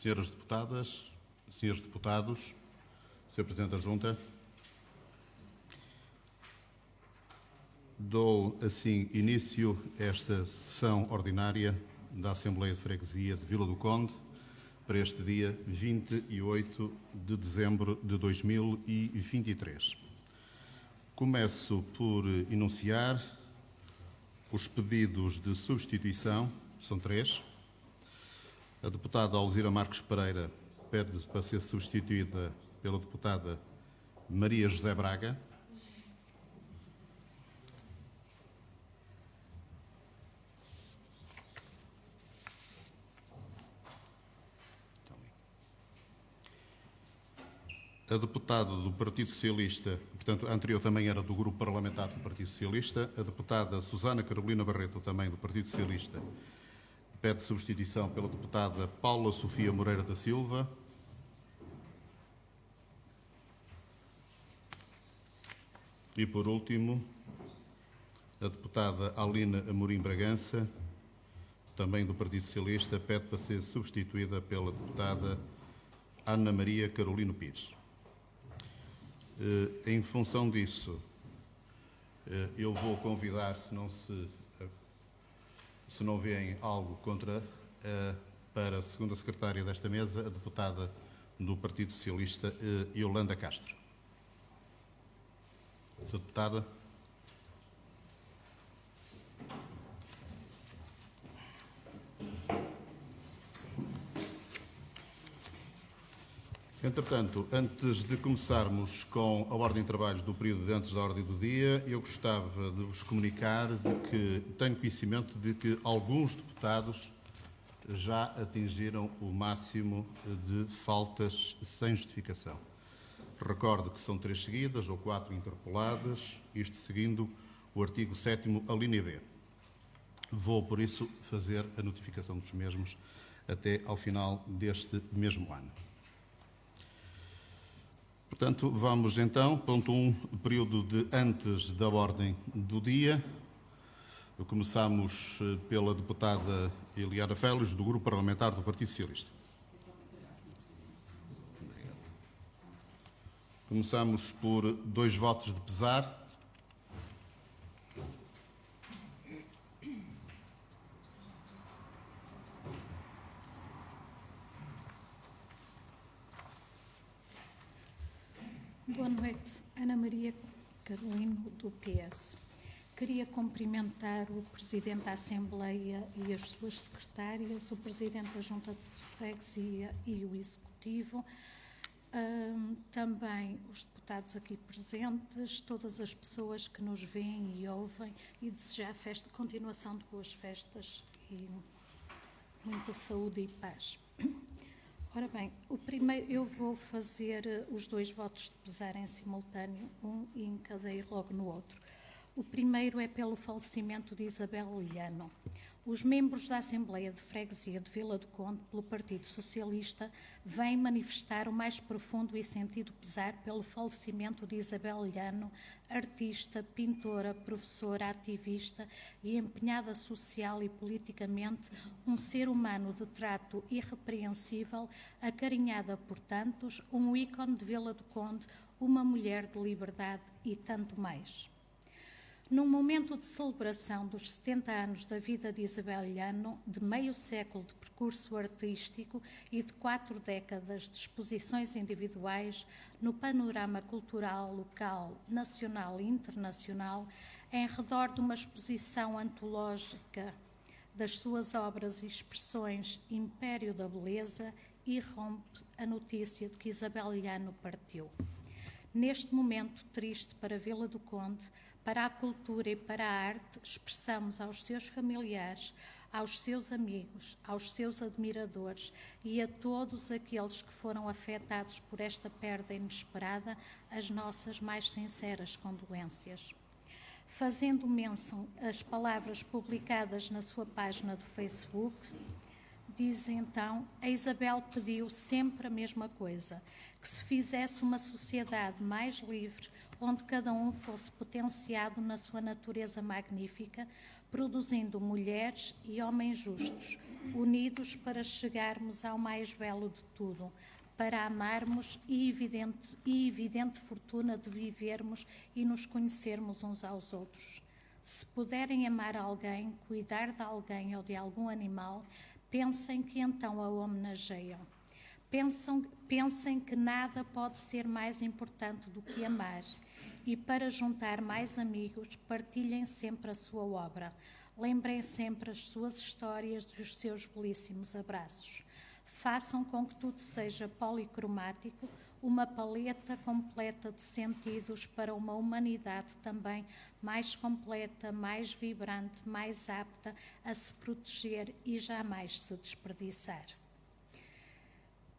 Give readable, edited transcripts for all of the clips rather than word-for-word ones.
Senhoras deputadas, senhores deputados, Sr. Presidente da Junta, dou assim início a esta sessão ordinária da Assembleia de Freguesia de Vila do Conde para este dia 28 de dezembro de 2023. Começo por enunciar os pedidos de substituição, são 3. A deputada Alzira Marques Pereira pede para ser substituída pela deputada Maria José Braga. A deputada do Partido Socialista, portanto, a anterior também era do Grupo Parlamentar do Partido Socialista, a deputada Susana Carolina Barreto, também do Partido Socialista, pede substituição pela deputada Paula Sofia Moreira da Silva. E, por último, a deputada Alina Amorim Bragança, também do Partido Socialista, pede para ser substituída pela deputada Ana Maria Carolino Pires. Em função disso, eu vou convidar, se não veem algo contra, para a segunda secretária desta mesa, a deputada do Partido Socialista, Yolanda Castro. Sra. Deputada. Entretanto, antes de começarmos com a ordem de trabalhos do período de antes da ordem do dia, eu gostava de vos comunicar de que tenho conhecimento de que alguns deputados já atingiram o máximo de faltas sem justificação. Recordo que são 3 seguidas ou 4 interpeladas, isto seguindo o artigo 7º, a linha B. Vou, por isso, fazer a notificação dos mesmos até ao final deste mesmo ano. Portanto, vamos então, ponto 1, período de antes da ordem do dia. Começamos pela deputada Eliana Félix, do Grupo Parlamentar do Partido Socialista. Começamos por 2 votos de pesar. Boa noite, Ana Maria Carolino, do PS. Queria cumprimentar o Presidente da Assembleia e as suas secretárias, o Presidente da Junta de Freguesia e o Executivo, também os deputados aqui presentes, todas as pessoas que nos veem e ouvem, e desejar continuação de boas festas e muita saúde e paz. Ora bem, eu vou fazer os 2 votos de pesar em simultâneo, um e encadeio logo no outro. O primeiro é pelo falecimento de Isabel Liano. Os membros da Assembleia de Freguesia de Vila do Conde, pelo Partido Socialista, vêm manifestar o mais profundo e sentido pesar pelo falecimento de Isabel Liano, artista, pintora, professora, ativista e empenhada social e politicamente, um ser humano de trato irrepreensível, acarinhada por tantos, um ícone de Vila do Conde, uma mulher de liberdade e tanto mais. Num momento de celebração dos 70 anos da vida de Isabel Liano, de meio século de percurso artístico e de 4 décadas de exposições individuais no panorama cultural local, nacional e internacional, em redor de uma exposição antológica das suas obras e expressões Império da Beleza, irrompe a notícia de que Isabel Liano partiu. Neste momento triste para Vila do Conde, para a cultura e para a arte, expressamos aos seus familiares, aos seus amigos, aos seus admiradores e a todos aqueles que foram afetados por esta perda inesperada, as nossas mais sinceras condolências. Fazendo menção às palavras publicadas na sua página do Facebook, diz então, a Isabel pediu sempre a mesma coisa, que se fizesse uma sociedade mais livre, onde cada um fosse potenciado na sua natureza magnífica, produzindo mulheres e homens justos, unidos para chegarmos ao mais belo de tudo, para amarmos e evidente fortuna de vivermos e nos conhecermos uns aos outros. Se puderem amar alguém, cuidar de alguém ou de algum animal, pensem que então a homenageiam. Pensem que nada pode ser mais importante do que amar. E para juntar mais amigos, partilhem sempre a sua obra. Lembrem sempre as suas histórias e os seus belíssimos abraços. Façam com que tudo seja policromático, uma paleta completa de sentidos para uma humanidade também mais completa, mais vibrante, mais apta a se proteger e jamais se desperdiçar.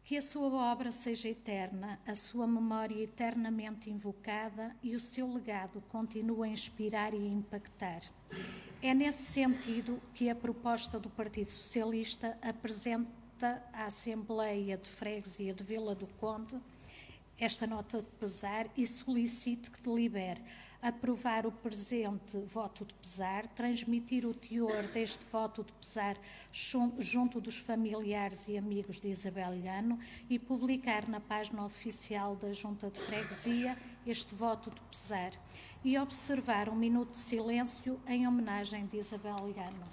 Que a sua obra seja eterna, a sua memória eternamente invocada e o seu legado continue a inspirar e a impactar. É nesse sentido que a proposta do Partido Socialista apresenta à Assembleia de Freguesia de Vila do Conde esta nota de pesar e solicite que delibere aprovar o presente voto de pesar, transmitir o teor deste voto de pesar junto dos familiares e amigos de Isabel Llano e publicar na página oficial da Junta de Freguesia este voto de pesar e observar um minuto de silêncio em homenagem de Isabel Llano.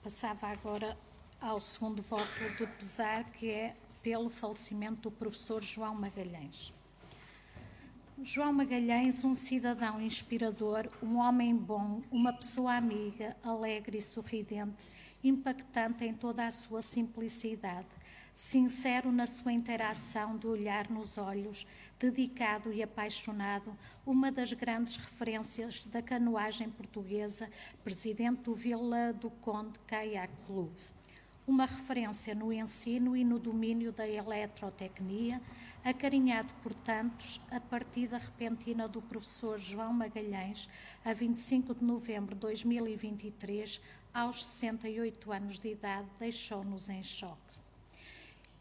Passava agora ao segundo voto de pesar, que é pelo falecimento do professor João Magalhães. João Magalhães, um cidadão inspirador, um homem bom, uma pessoa amiga, alegre e sorridente, impactante em toda a sua simplicidade, sincero na sua interação de olhar nos olhos, dedicado e apaixonado, uma das grandes referências da canoagem portuguesa, presidente do Vila do Conde Kayak Clube. Uma referência no ensino e no domínio da eletrotecnia, acarinhado por tantos, a partida repentina do professor João Magalhães, a 25 de novembro de 2023, aos 68 anos de idade, deixou-nos em choque.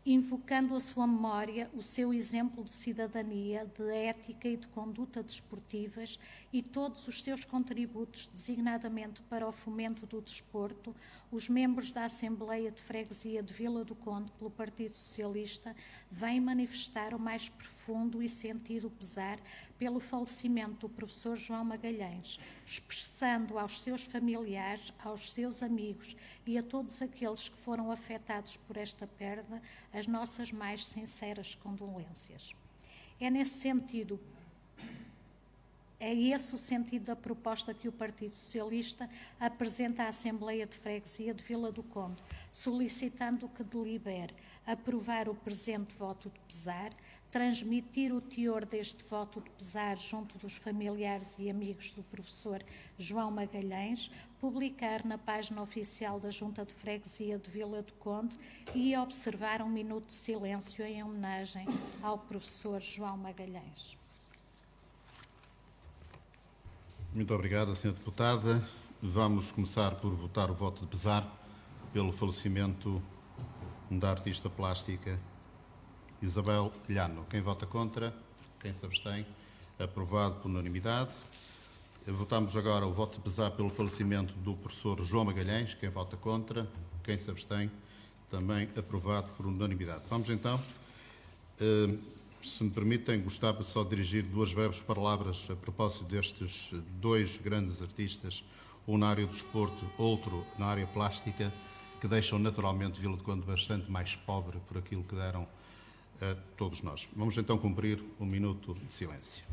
Invocando a sua memória, o seu exemplo de cidadania, de ética e de conduta desportivas e todos os seus contributos, designadamente para o fomento do desporto, os membros da Assembleia de Freguesia de Vila do Conde, pelo Partido Socialista, vêm manifestar o mais profundo e sentido pesar pelo falecimento do professor João Magalhães, expressando aos seus familiares, aos seus amigos e a todos aqueles que foram afetados por esta perda, as nossas mais sinceras condolências. É nesse sentido, é esse o sentido da proposta que o Partido Socialista apresenta à Assembleia de Freguesia de Vila do Conde, solicitando que delibere aprovar o presente voto de pesar, transmitir o teor deste voto de pesar junto dos familiares e amigos do professor João Magalhães, publicar na página oficial da Junta de Freguesia de Vila do Conde e observar um minuto de silêncio em homenagem ao professor João Magalhães. Muito obrigado, Sra. Deputada. Vamos começar por votar o voto de pesar pelo falecimento da artista plástica Isabel Llano. Quem vota contra? Quem se abstém? Aprovado por unanimidade. Votamos agora o voto de pesar pelo falecimento do professor João Magalhães. Quem vota contra? Quem se abstém? Também aprovado por unanimidade. Vamos então, se me permitem, gostava só de dirigir duas breves palavras a propósito destes dois grandes artistas, um na área do desporto, outro na área plástica, que deixam naturalmente Vila do Conde bastante mais pobre por aquilo que deram a todos nós. Vamos então cumprir um minuto de silêncio.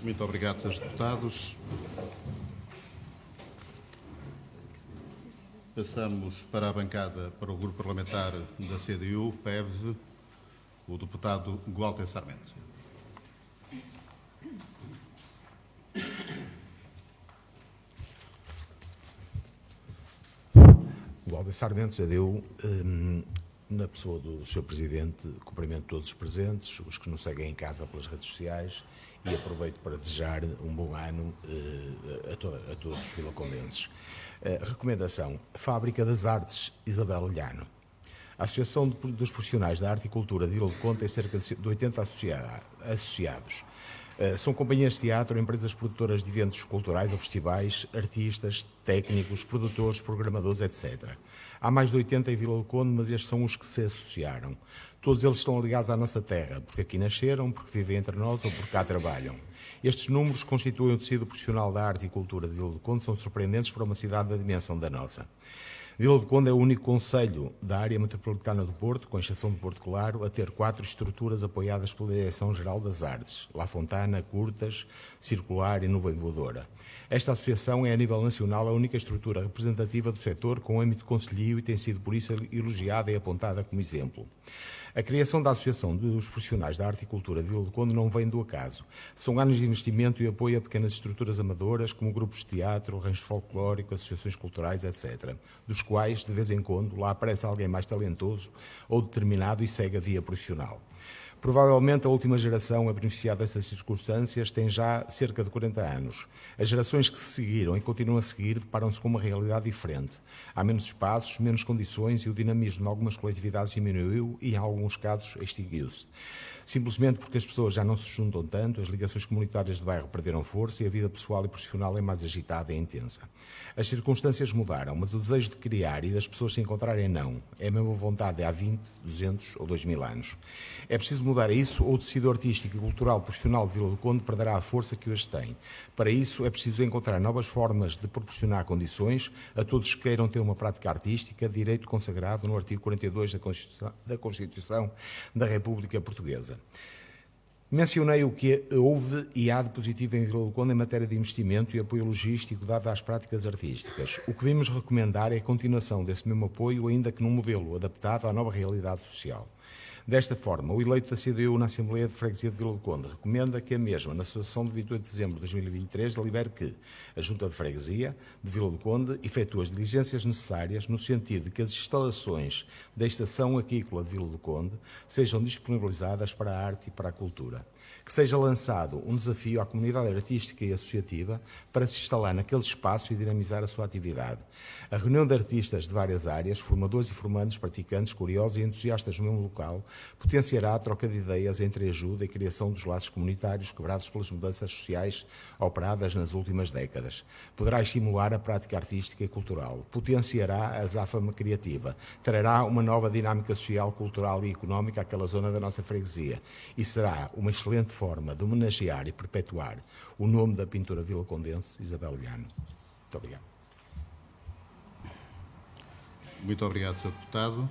Muito obrigado, senhores deputados. Passamos para a bancada, para o grupo parlamentar da CDU, PEV, o deputado Walter Sarmento. Walter Sarmento, CDU, na pessoa do Sr. Presidente, cumprimento todos os presentes, os que nos seguem em casa pelas redes sociais e aproveito para desejar um bom ano a todos os vilacondenses. Recomendação: Fábrica das Artes Isabel Llano. A Associação dos Profissionais da Arte e Cultura de Vila do Conde tem cerca de 80 associados. São companhias de teatro, empresas produtoras de eventos culturais ou festivais, artistas, técnicos, produtores, programadores, etc. Há mais de 80 em Vila do Conde, mas estes são os que se associaram. Todos eles estão ligados à nossa terra, porque aqui nasceram, porque vivem entre nós ou porque cá trabalham. Estes números constituem o tecido profissional da arte e cultura de Vila do Conde, são surpreendentes para uma cidade da dimensão da nossa. Vila do Conde é o único concelho da área metropolitana do Porto, com exceção do Porto Claro, a ter 4 estruturas apoiadas pela Direção-Geral das Artes: La Fontana, Curtas, Circular e Nuvem Voadora. Esta associação é, a nível nacional, a única estrutura representativa do setor com âmbito concelhio e tem sido, por isso, elogiada e apontada como exemplo. A criação da Associação dos Profissionais da Arte e Cultura de Vila do Conde não vem do acaso. São anos de investimento e apoio a pequenas estruturas amadoras, como grupos de teatro, ranchos folclóricos, associações culturais, etc., dos quais, de vez em quando, lá aparece alguém mais talentoso ou determinado e segue a via profissional. Provavelmente a última geração a beneficiar dessas circunstâncias tem já cerca de 40 anos. As gerações que se seguiram e continuam a seguir deparam-se com uma realidade diferente. Há menos espaços, menos condições e o dinamismo de algumas coletividades diminuiu e, em alguns casos, extinguiu-se. Simplesmente porque as pessoas já não se juntam tanto, as ligações comunitárias de bairro perderam força e a vida pessoal e profissional é mais agitada e intensa. As circunstâncias mudaram, mas o desejo de criar e das pessoas se encontrarem não. É a mesma vontade de há 20, 200 ou 2000 anos. É preciso mudar isso ou o tecido artístico e cultural profissional de Vila do Conde perderá a força que hoje tem. Para isso é preciso encontrar novas formas de proporcionar condições a todos que queiram ter uma prática artística, direito consagrado no artigo 42 da Constituição da República Portuguesa. Mencionei o que houve e há de positivo em Vila do Conde em matéria de investimento e apoio logístico dado às práticas artísticas. O que vimos recomendar é a continuação desse mesmo apoio, ainda que num modelo adaptado à nova realidade social. Desta forma, o eleito da CDU na Assembleia de Freguesia de Vila do Conde recomenda que a mesma, na sua sessão de 28 de dezembro de 2023, delibere que a Junta de Freguesia de Vila do Conde efetua as diligências necessárias no sentido de que as instalações da Estação Aquícola de Vila do Conde sejam disponibilizadas para a arte e para a cultura. Que seja lançado um desafio à comunidade artística e associativa para se instalar naquele espaço e dinamizar a sua atividade. A reunião de artistas de várias áreas, formadores e formandos, praticantes, curiosos e entusiastas no mesmo local, potenciará a troca de ideias entre a ajuda e criação dos laços comunitários quebrados pelas mudanças sociais operadas nas últimas décadas. Poderá estimular a prática artística e cultural, potenciará a azáfama criativa, trará uma nova dinâmica social, cultural e económica àquela zona da nossa freguesia e será uma excelente forma de homenagear e perpetuar o nome da pintora vilacondense Isabel Llano. Muito obrigado. Muito obrigado, Sr. Deputado.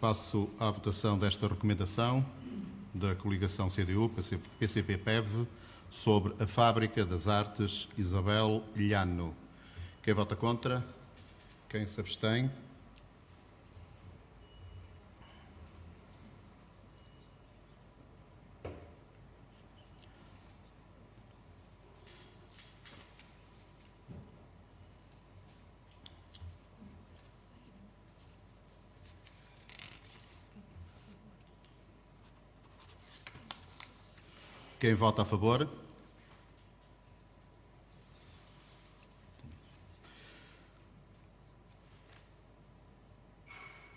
Passo à votação desta recomendação da coligação CDU-PCP-PEV sobre a Fábrica das Artes Isabel Llano. Quem vota contra? Quem se abstém? Quem vota a favor?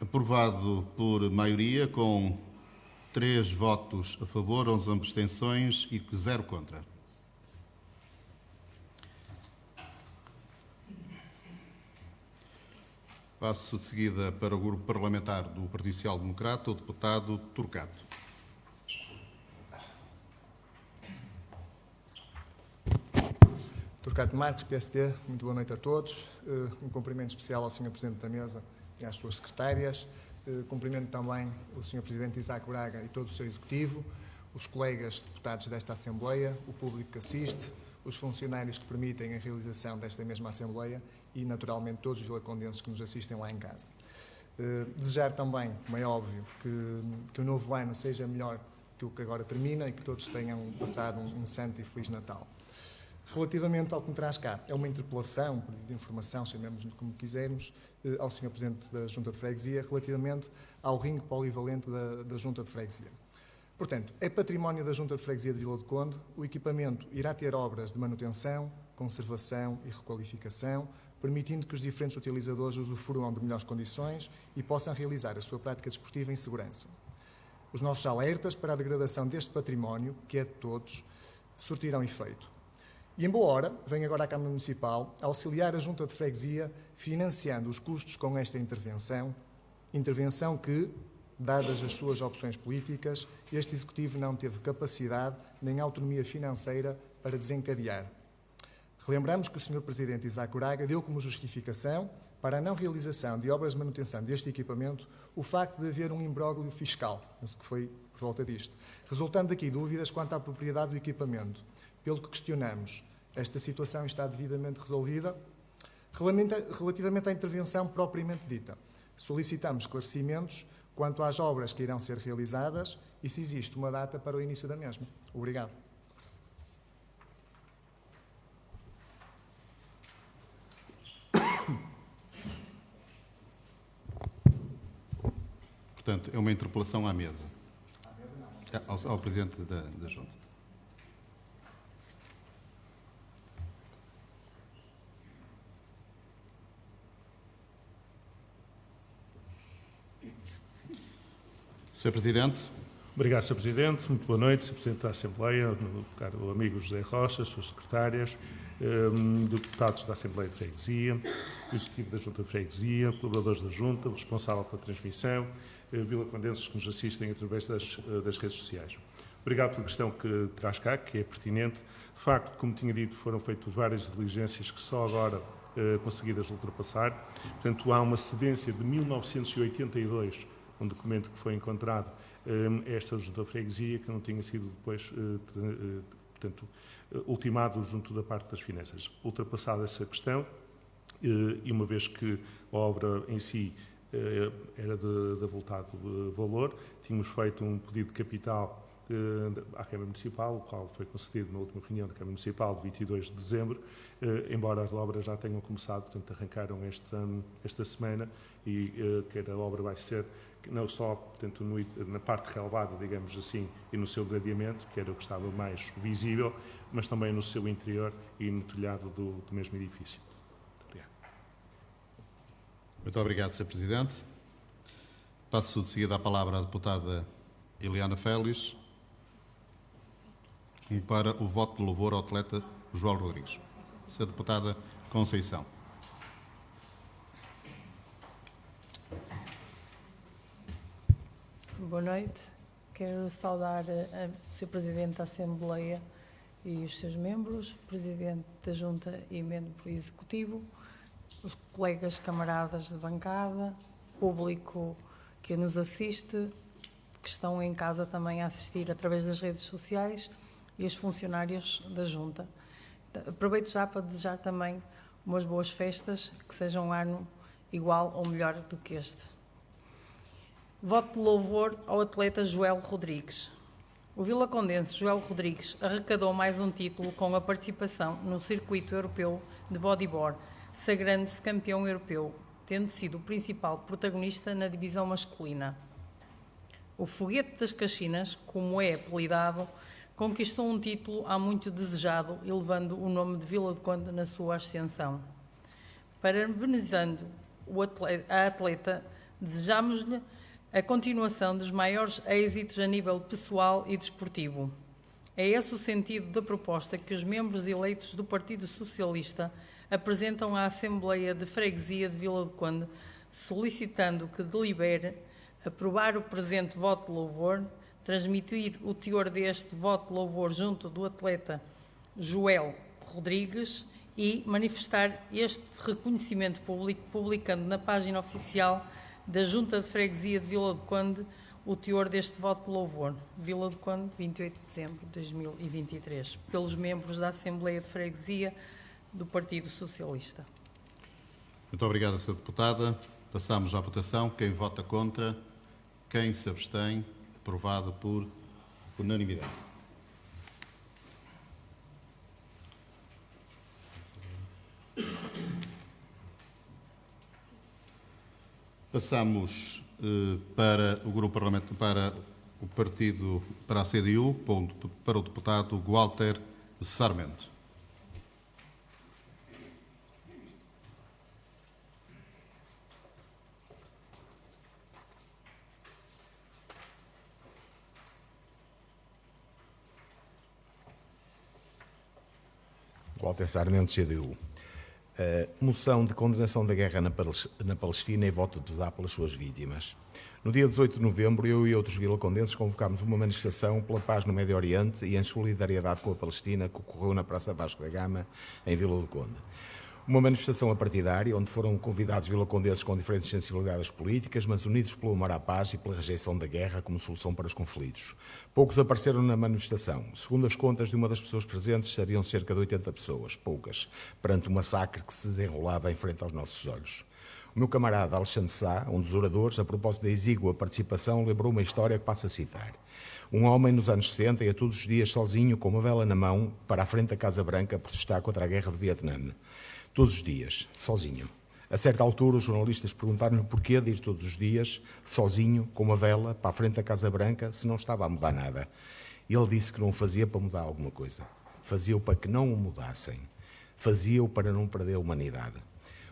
Aprovado por maioria, com 3 votos a favor, 11 abstenções e 0 contra. Passo de seguida para o grupo parlamentar do Partido Social Democrata, o deputado Turcato. Turcato Marques, PSD, muito boa noite a todos. Um cumprimento especial ao Sr. Presidente da Mesa, e às suas secretárias. Cumprimento também o Sr. Presidente Isaac Braga e todo o seu Executivo, os colegas deputados desta Assembleia, o público que assiste, os funcionários que permitem a realização desta mesma Assembleia e, naturalmente, todos os vilacondenses que nos assistem lá em casa. Desejar também, como é óbvio, que o novo ano seja melhor que o que agora termina e que todos tenham passado um santo e feliz Natal. Relativamente ao que me traz cá, é uma interpelação, um pedido de informação, chamemos-lhe como quisermos, ao Sr. Presidente da Junta de Freguesia, relativamente ao ringue polivalente da Junta de Freguesia. Portanto, é património da Junta de Freguesia de Vila do Conde, o equipamento irá ter obras de manutenção, conservação e requalificação, permitindo que os diferentes utilizadores usufruam de melhores condições e possam realizar a sua prática desportiva em segurança. Os nossos alertas para a degradação deste património, que é de todos, surtirão efeito. E, em boa hora, vem agora a Câmara Municipal auxiliar a Junta de Freguesia financiando os custos com esta intervenção que, dadas as suas opções políticas, este Executivo não teve capacidade nem autonomia financeira para desencadear. Relembramos que o Sr. Presidente Isaac Braga deu como justificação para a não realização de obras de manutenção deste equipamento o facto de haver um imbróglio fiscal, penso que foi por volta disto, resultando daqui dúvidas quanto à propriedade do equipamento. Pelo que questionamos, esta situação está devidamente resolvida? Relativamente à intervenção propriamente dita, solicitamos esclarecimentos quanto às obras que irão ser realizadas e se existe uma data para o início da mesma. Obrigado. Portanto, é uma interpelação à mesa. Ao Presidente da Junta. Sr. Presidente. Obrigado, Sr. Presidente. Muito boa noite, Sr. Presidente da Assembleia, caro amigo José Rocha, suas secretárias, deputados da Assembleia de Freguesia, o Executivo da Junta de Freguesia, colaboradores da Junta, o responsável pela transmissão, vilacondenses que nos assistem através das redes sociais. Obrigado pela questão que traz cá, que é pertinente. De facto, como tinha dito, foram feitas várias diligências que só agora conseguidas ultrapassar. Portanto, há uma cedência de 1982, um documento que foi encontrado esta Junta de Freguesia, que não tinha sido depois, portanto, ultimado junto da parte das finanças. Ultrapassada essa questão, e uma vez que a obra em si era de avultado valor, tínhamos feito um pedido de capital à Câmara Municipal, o qual foi concedido na última reunião da Câmara Municipal, de 22 de dezembro, embora as obras já tenham começado, portanto, arrancaram esta semana, e que a obra vai ser não só, portanto, na parte relevada, digamos assim, e no seu gradeamento, que era o que estava mais visível, mas também no seu interior e no telhado do mesmo edifício. Muito obrigado. Muito obrigado, Sr. Presidente. Passo de seguida a palavra à deputada Eliana Félix e para o voto de louvor ao atleta Joel Rodrigues. Sra. Deputada Conceição. Boa noite. Quero saudar o Sr. Presidente da Assembleia e os seus membros, Presidente da Junta e membro Executivo, os colegas camaradas de bancada, público que nos assiste, que estão em casa também a assistir através das redes sociais, e os funcionários da Junta. Aproveito já para desejar também umas boas festas, que seja um ano igual ou melhor do que este. Voto de louvor ao atleta Joel Rodrigues. O vilacondense Joel Rodrigues arrecadou mais um título com a participação no circuito europeu de bodyboard, sagrando-se campeão europeu, tendo sido o principal protagonista na divisão masculina. O Foguete das Caxinas, como é apelidado, conquistou um título há muito desejado, elevando o nome de Vila do Conde na sua ascensão. Parabenizando a atleta, desejamos-lhe a continuação dos maiores êxitos a nível pessoal e desportivo. É esse o sentido da proposta que os membros eleitos do Partido Socialista apresentam à Assembleia de Freguesia de Vila do Conde, solicitando que delibere aprovar o presente voto de louvor, transmitir o teor deste voto de louvor junto do atleta Joel Rodrigues e manifestar este reconhecimento público, publicando na página oficial da Junta de Freguesia de Vila do Conde o teor deste voto de louvor. Vila do Conde, 28 de dezembro de 2023, pelos membros da Assembleia de Freguesia do Partido Socialista. Muito obrigado, Sra. Deputada. Passamos à votação. Quem vota contra? Quem se abstém? Aprovado por unanimidade. Passamos para o grupo parlamentar, para o partido, para a CDU, para o deputado Walter Sarmento. Walter Sarmento, CDU. Moção de condenação da guerra na Palestina e voto de pesar pelas suas vítimas. No dia 18 de novembro, eu e outros vilacondenses convocámos uma manifestação pela paz no Médio Oriente e em solidariedade com a Palestina que ocorreu na Praça Vasco da Gama, em Vila do Conde. Uma manifestação apartidária, onde foram convidados vilacondenses com diferentes sensibilidades políticas, mas unidos pelo amor à paz e pela rejeição da guerra como solução para os conflitos. Poucos apareceram na manifestação. Segundo as contas de uma das pessoas presentes, estariam cerca de 80 pessoas, poucas, perante o massacre que se desenrolava em frente aos nossos olhos. O meu camarada Alexandre Sá, um dos oradores, a propósito da exígua participação, lembrou uma história que passo a citar. Um homem nos anos 60 ia todos os dias sozinho, com uma vela na mão, para a frente da Casa Branca protestar contra a guerra do Vietnã. Todos os dias, sozinho. A certa altura, os jornalistas perguntaram-lhe porquê de ir todos os dias, sozinho, com uma vela, para a frente da Casa Branca, se não estava a mudar nada. E ele disse que não o fazia para mudar alguma coisa. Fazia-o para que não o mudassem. Fazia-o para não perder a humanidade.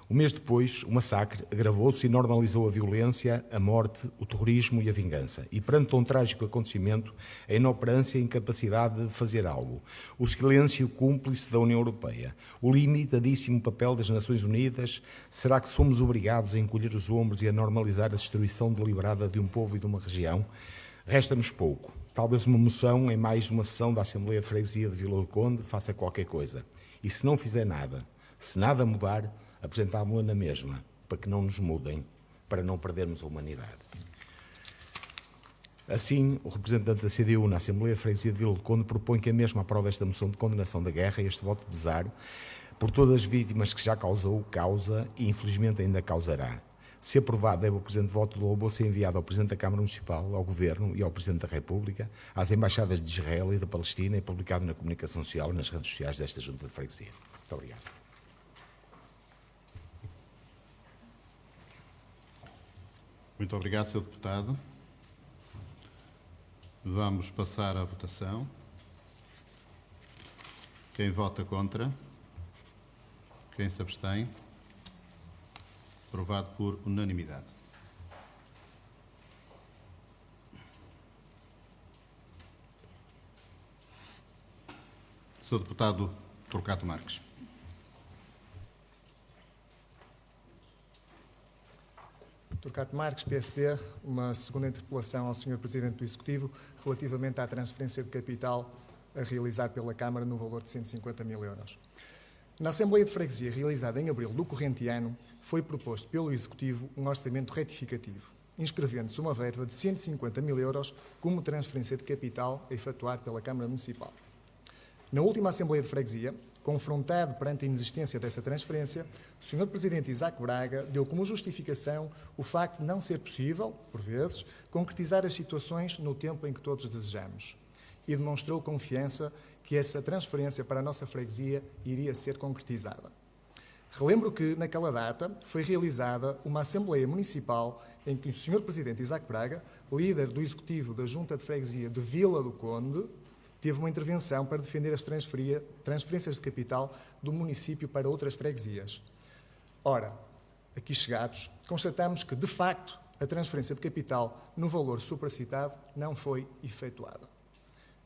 Um mês depois, o massacre agravou-se e normalizou a violência, a morte, o terrorismo e a vingança. E perante tão trágico acontecimento, a inoperância e a incapacidade de fazer algo, o silêncio cúmplice da União Europeia, o limitadíssimo papel das Nações Unidas, será que somos obrigados a encolher os ombros e a normalizar a destruição deliberada de um povo e de uma região? Resta-nos pouco. Talvez uma moção em mais uma sessão da Assembleia de Freguesia de Vila do Conde faça qualquer coisa. E se não fizer nada, se nada mudar, apresentámo-la na mesma, para que não nos mudem, para não perdermos a humanidade. Assim, o representante da CDU na Assembleia de Freguesia de Vila do Conde propõe que a mesma aprove esta moção de condenação da guerra e este voto de pesar por todas as vítimas que já causou, causa e infelizmente ainda causará. Se aprovado, deve o presente voto de louvor ser enviado ao Presidente da Câmara Municipal, ao Governo e ao Presidente da República, às embaixadas de Israel e da Palestina e publicado na comunicação social e nas redes sociais desta Junta de Freguesia. Muito obrigado. Muito obrigado, Sr. Deputado. Vamos passar à votação. Quem vota contra? Quem se abstém? Aprovado por unanimidade. Sr. Deputado Torquato Marques. Torquato Marques, PSD, uma segunda interpelação ao Sr. Presidente do Executivo relativamente à transferência de capital a realizar pela Câmara no valor de 150 mil euros. Na Assembleia de Freguesia, realizada em abril do corrente ano, foi proposto pelo Executivo um orçamento retificativo, inscrevendo-se uma verba de 150 mil euros como transferência de capital a efetuar pela Câmara Municipal. Na última Assembleia de Freguesia, confrontado perante a inexistência dessa transferência, o Sr. Presidente Isaac Braga deu como justificação o facto de não ser possível, por vezes, concretizar as situações no tempo em que todos desejamos e demonstrou confiança que essa transferência para a nossa freguesia iria ser concretizada. Relembro que, naquela data, foi realizada uma Assembleia Municipal em que o Sr. Presidente Isaac Braga, líder do Executivo da Junta de Freguesia de Vila do Conde, teve uma intervenção para defender as transferências de capital do município para outras freguesias. Ora, aqui chegados, constatamos que, de facto, a transferência de capital no valor supracitado não foi efetuada.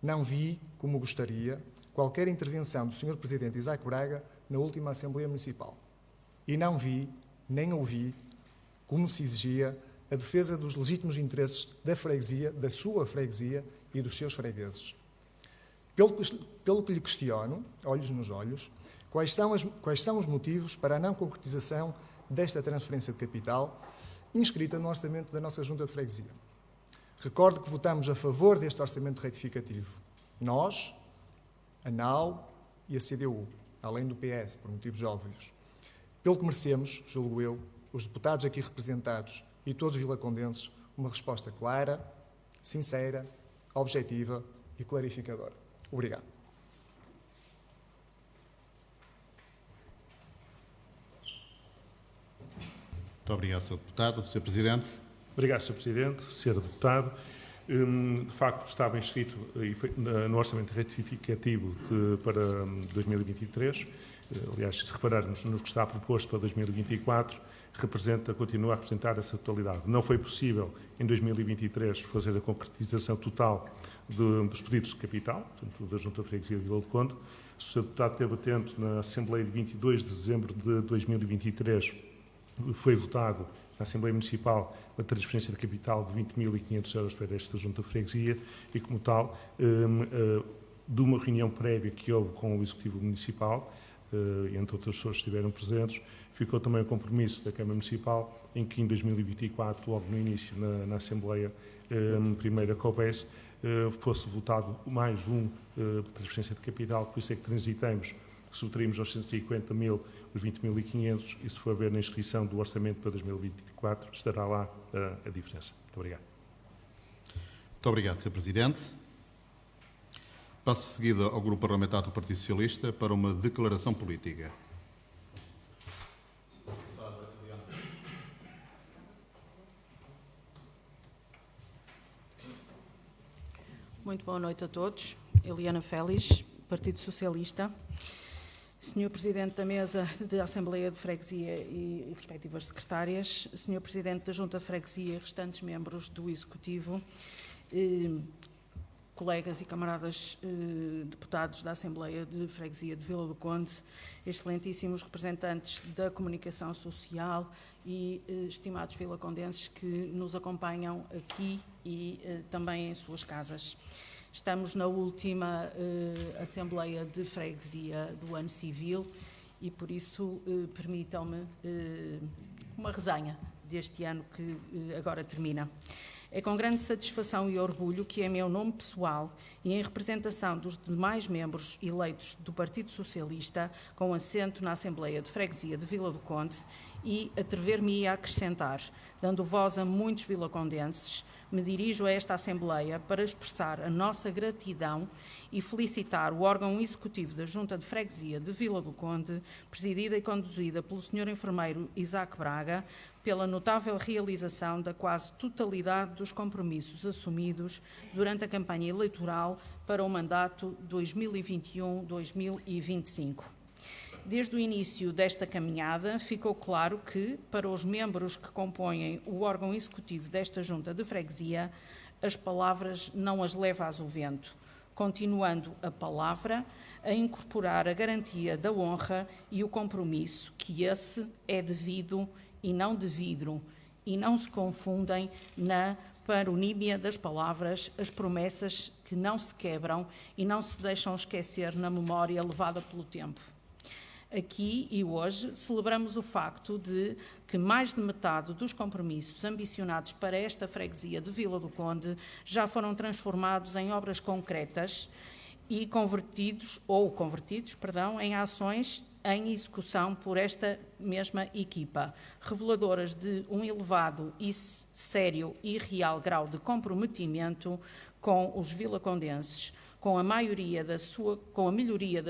Não vi, como gostaria, qualquer intervenção do Sr. Presidente Isaac Braga na última Assembleia Municipal. E não vi, nem ouvi, como se exigia, a defesa dos legítimos interesses da freguesia, da sua freguesia e dos seus fregueses. Pelo que lhe questiono, olhos nos olhos, Quais são os motivos para a não concretização desta transferência de capital inscrita no orçamento da nossa Junta de Freguesia? Recordo que votamos a favor deste orçamento retificativo. Nós, a NAU e a CDU, além do PS, por motivos óbvios. Pelo que merecemos, julgo eu, os deputados aqui representados e todos os vilacondenses, uma resposta clara, sincera, objetiva e clarificadora. Obrigado. Muito obrigado, Sr. Deputado. Sr. Presidente. Obrigado, Sr. Presidente. Sr. Deputado, de facto estava inscrito no orçamento retificativo para 2023. Aliás, se repararmos no que está proposto para 2024, continua a representar essa totalidade. Não foi possível, em 2023, fazer a concretização total dos pedidos de capital, portanto, da Junta de Freguesia de Vila do Conde. O Sr. Deputado esteve atento na Assembleia de 22 de dezembro de 2023, foi votado na Assembleia Municipal a transferência de capital de 20.500 euros para esta Junta de Freguesia e, como tal, de uma reunião prévia que houve com o Executivo Municipal, entre outras pessoas que estiveram presentes, ficou também o compromisso da Câmara Municipal em que em 2024, logo no início, na Assembleia primeira que houvesse, fosse votado mais transferência de capital, por isso é que transitamos, subtraímos aos 150 mil os 20.500 e se for ver na inscrição do orçamento para 2024, estará lá a diferença. Muito obrigado. Muito obrigado, Sr. Presidente. Passo de seguida ao Grupo Parlamentar do Partido Socialista para uma declaração política. Muito boa noite a todos. Eliana Félix, Partido Socialista. Senhor Presidente da Mesa da Assembleia de Freguesia e respectivas secretárias, Senhor Presidente da Junta de Freguesia e restantes membros do Executivo, colegas e camaradas deputados da Assembleia de Freguesia de Vila do Conde, excelentíssimos representantes da comunicação social e estimados vilacondenses que nos acompanham aqui e também em suas casas. Estamos na última Assembleia de Freguesia do ano civil e, por isso, permitam-me uma resenha deste ano que agora termina. É com grande satisfação e orgulho que, em meu nome pessoal e em representação dos demais membros eleitos do Partido Socialista, com assento na Assembleia de Freguesia de Vila do Conde, e atrever-me a acrescentar, dando voz a muitos vilacondenses, me dirijo a esta Assembleia para expressar a nossa gratidão e felicitar o órgão executivo da Junta de Freguesia de Vila do Conde, presidida e conduzida pelo Sr. Enfermeiro Isaac Braga, pela notável realização da quase totalidade dos compromissos assumidos durante a campanha eleitoral para o mandato 2021-2025. Desde o início desta caminhada, ficou claro que, para os membros que compõem o órgão executivo desta Junta de Freguesia, as palavras não as leva ao vento, continuando a palavra a incorporar a garantia da honra e o compromisso que esse é devido e não de vidro, e não se confundem na paronímia das palavras as promessas que não se quebram e não se deixam esquecer na memória levada pelo tempo. Aqui e hoje celebramos o facto de que mais de metade dos compromissos ambicionados para esta freguesia de Vila do Conde já foram transformados em obras concretas e convertidos em ações em execução por esta mesma equipa, reveladoras de um elevado e sério e real grau de comprometimento com os vilacondenses, com a melhoria da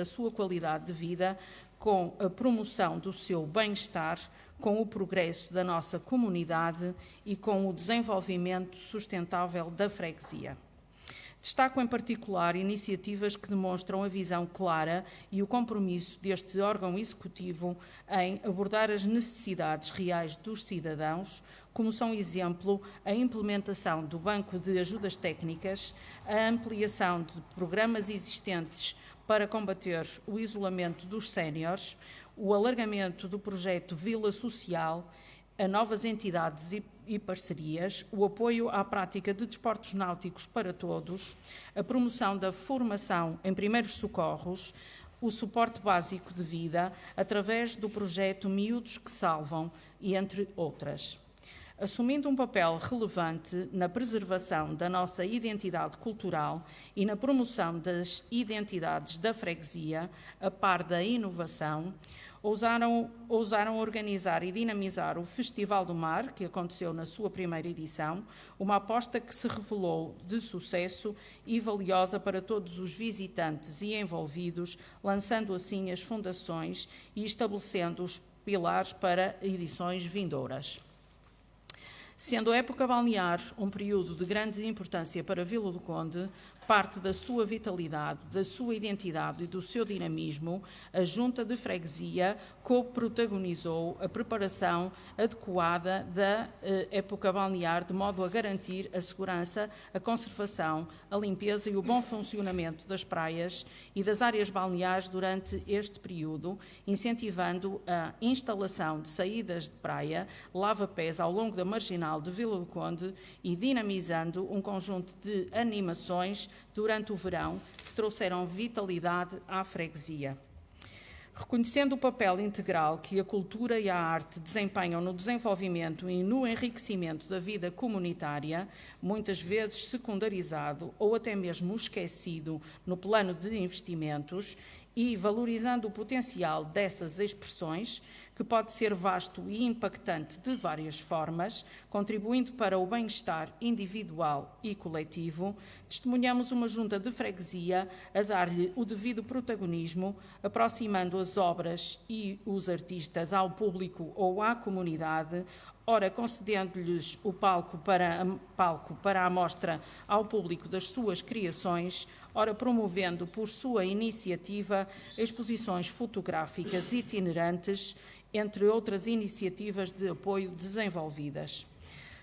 sua qualidade de vida, com a promoção do seu bem-estar, com o progresso da nossa comunidade e com o desenvolvimento sustentável da freguesia. Destaco em particular iniciativas que demonstram a visão clara e o compromisso deste órgão executivo em abordar as necessidades reais dos cidadãos, como são exemplo a implementação do Banco de Ajudas Técnicas, a ampliação de programas existentes para combater o isolamento dos séniores, o alargamento do projeto Vila Social a novas entidades e parcerias, o apoio à prática de desportos náuticos para todos, a promoção da formação em primeiros socorros, o suporte básico de vida através do projeto Miúdos que Salvam, e entre outras. Assumindo um papel relevante na preservação da nossa identidade cultural e na promoção das identidades da freguesia, a par da inovação, ousaram organizar e dinamizar o Festival do Mar, que aconteceu na sua primeira edição, uma aposta que se revelou de sucesso e valiosa para todos os visitantes e envolvidos, lançando assim as fundações e estabelecendo os pilares para edições vindouras. Sendo a época balnear um período de grande importância para Vila do Conde, parte da sua vitalidade, da sua identidade e do seu dinamismo, a Junta de Freguesia co-protagonizou a preparação adequada da época balnear, de modo a garantir a segurança, a conservação, a limpeza e o bom funcionamento das praias e das áreas balneares durante este período, incentivando a instalação de saídas de praia, lava-pés ao longo da marginal de Vila do Conde e dinamizando um conjunto de animações durante o verão que trouxeram vitalidade à freguesia. Reconhecendo o papel integral que a cultura e a arte desempenham no desenvolvimento e no enriquecimento da vida comunitária, muitas vezes secundarizado ou até mesmo esquecido no plano de investimentos, e valorizando o potencial dessas expressões, que pode ser vasto e impactante de várias formas, contribuindo para o bem-estar individual e coletivo, testemunhamos uma junta de freguesia a dar-lhe o devido protagonismo, aproximando as obras e os artistas ao público ou à comunidade, ora concedendo-lhes o palco para a mostra ao público das suas criações, ora promovendo por sua iniciativa exposições fotográficas itinerantes, entre outras iniciativas de apoio desenvolvidas.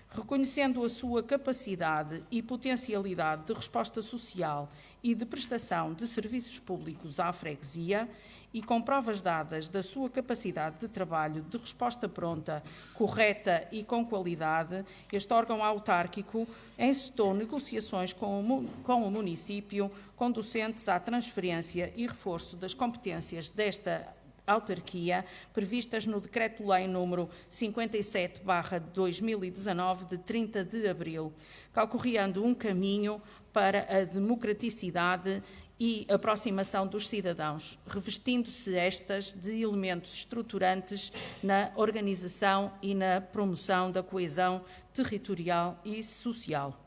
Reconhecendo a sua capacidade e potencialidade de resposta social e de prestação de serviços públicos à freguesia, e com provas dadas da sua capacidade de trabalho de resposta pronta, correta e com qualidade, este órgão autárquico encetou negociações com o município, conducentes à transferência e reforço das competências desta autarquia, previstas no Decreto-Lei número 57/2019, de 30 de abril, calcorreando um caminho para a democraticidade e aproximação dos cidadãos, revestindo-se estas de elementos estruturantes na organização e na promoção da coesão territorial e social.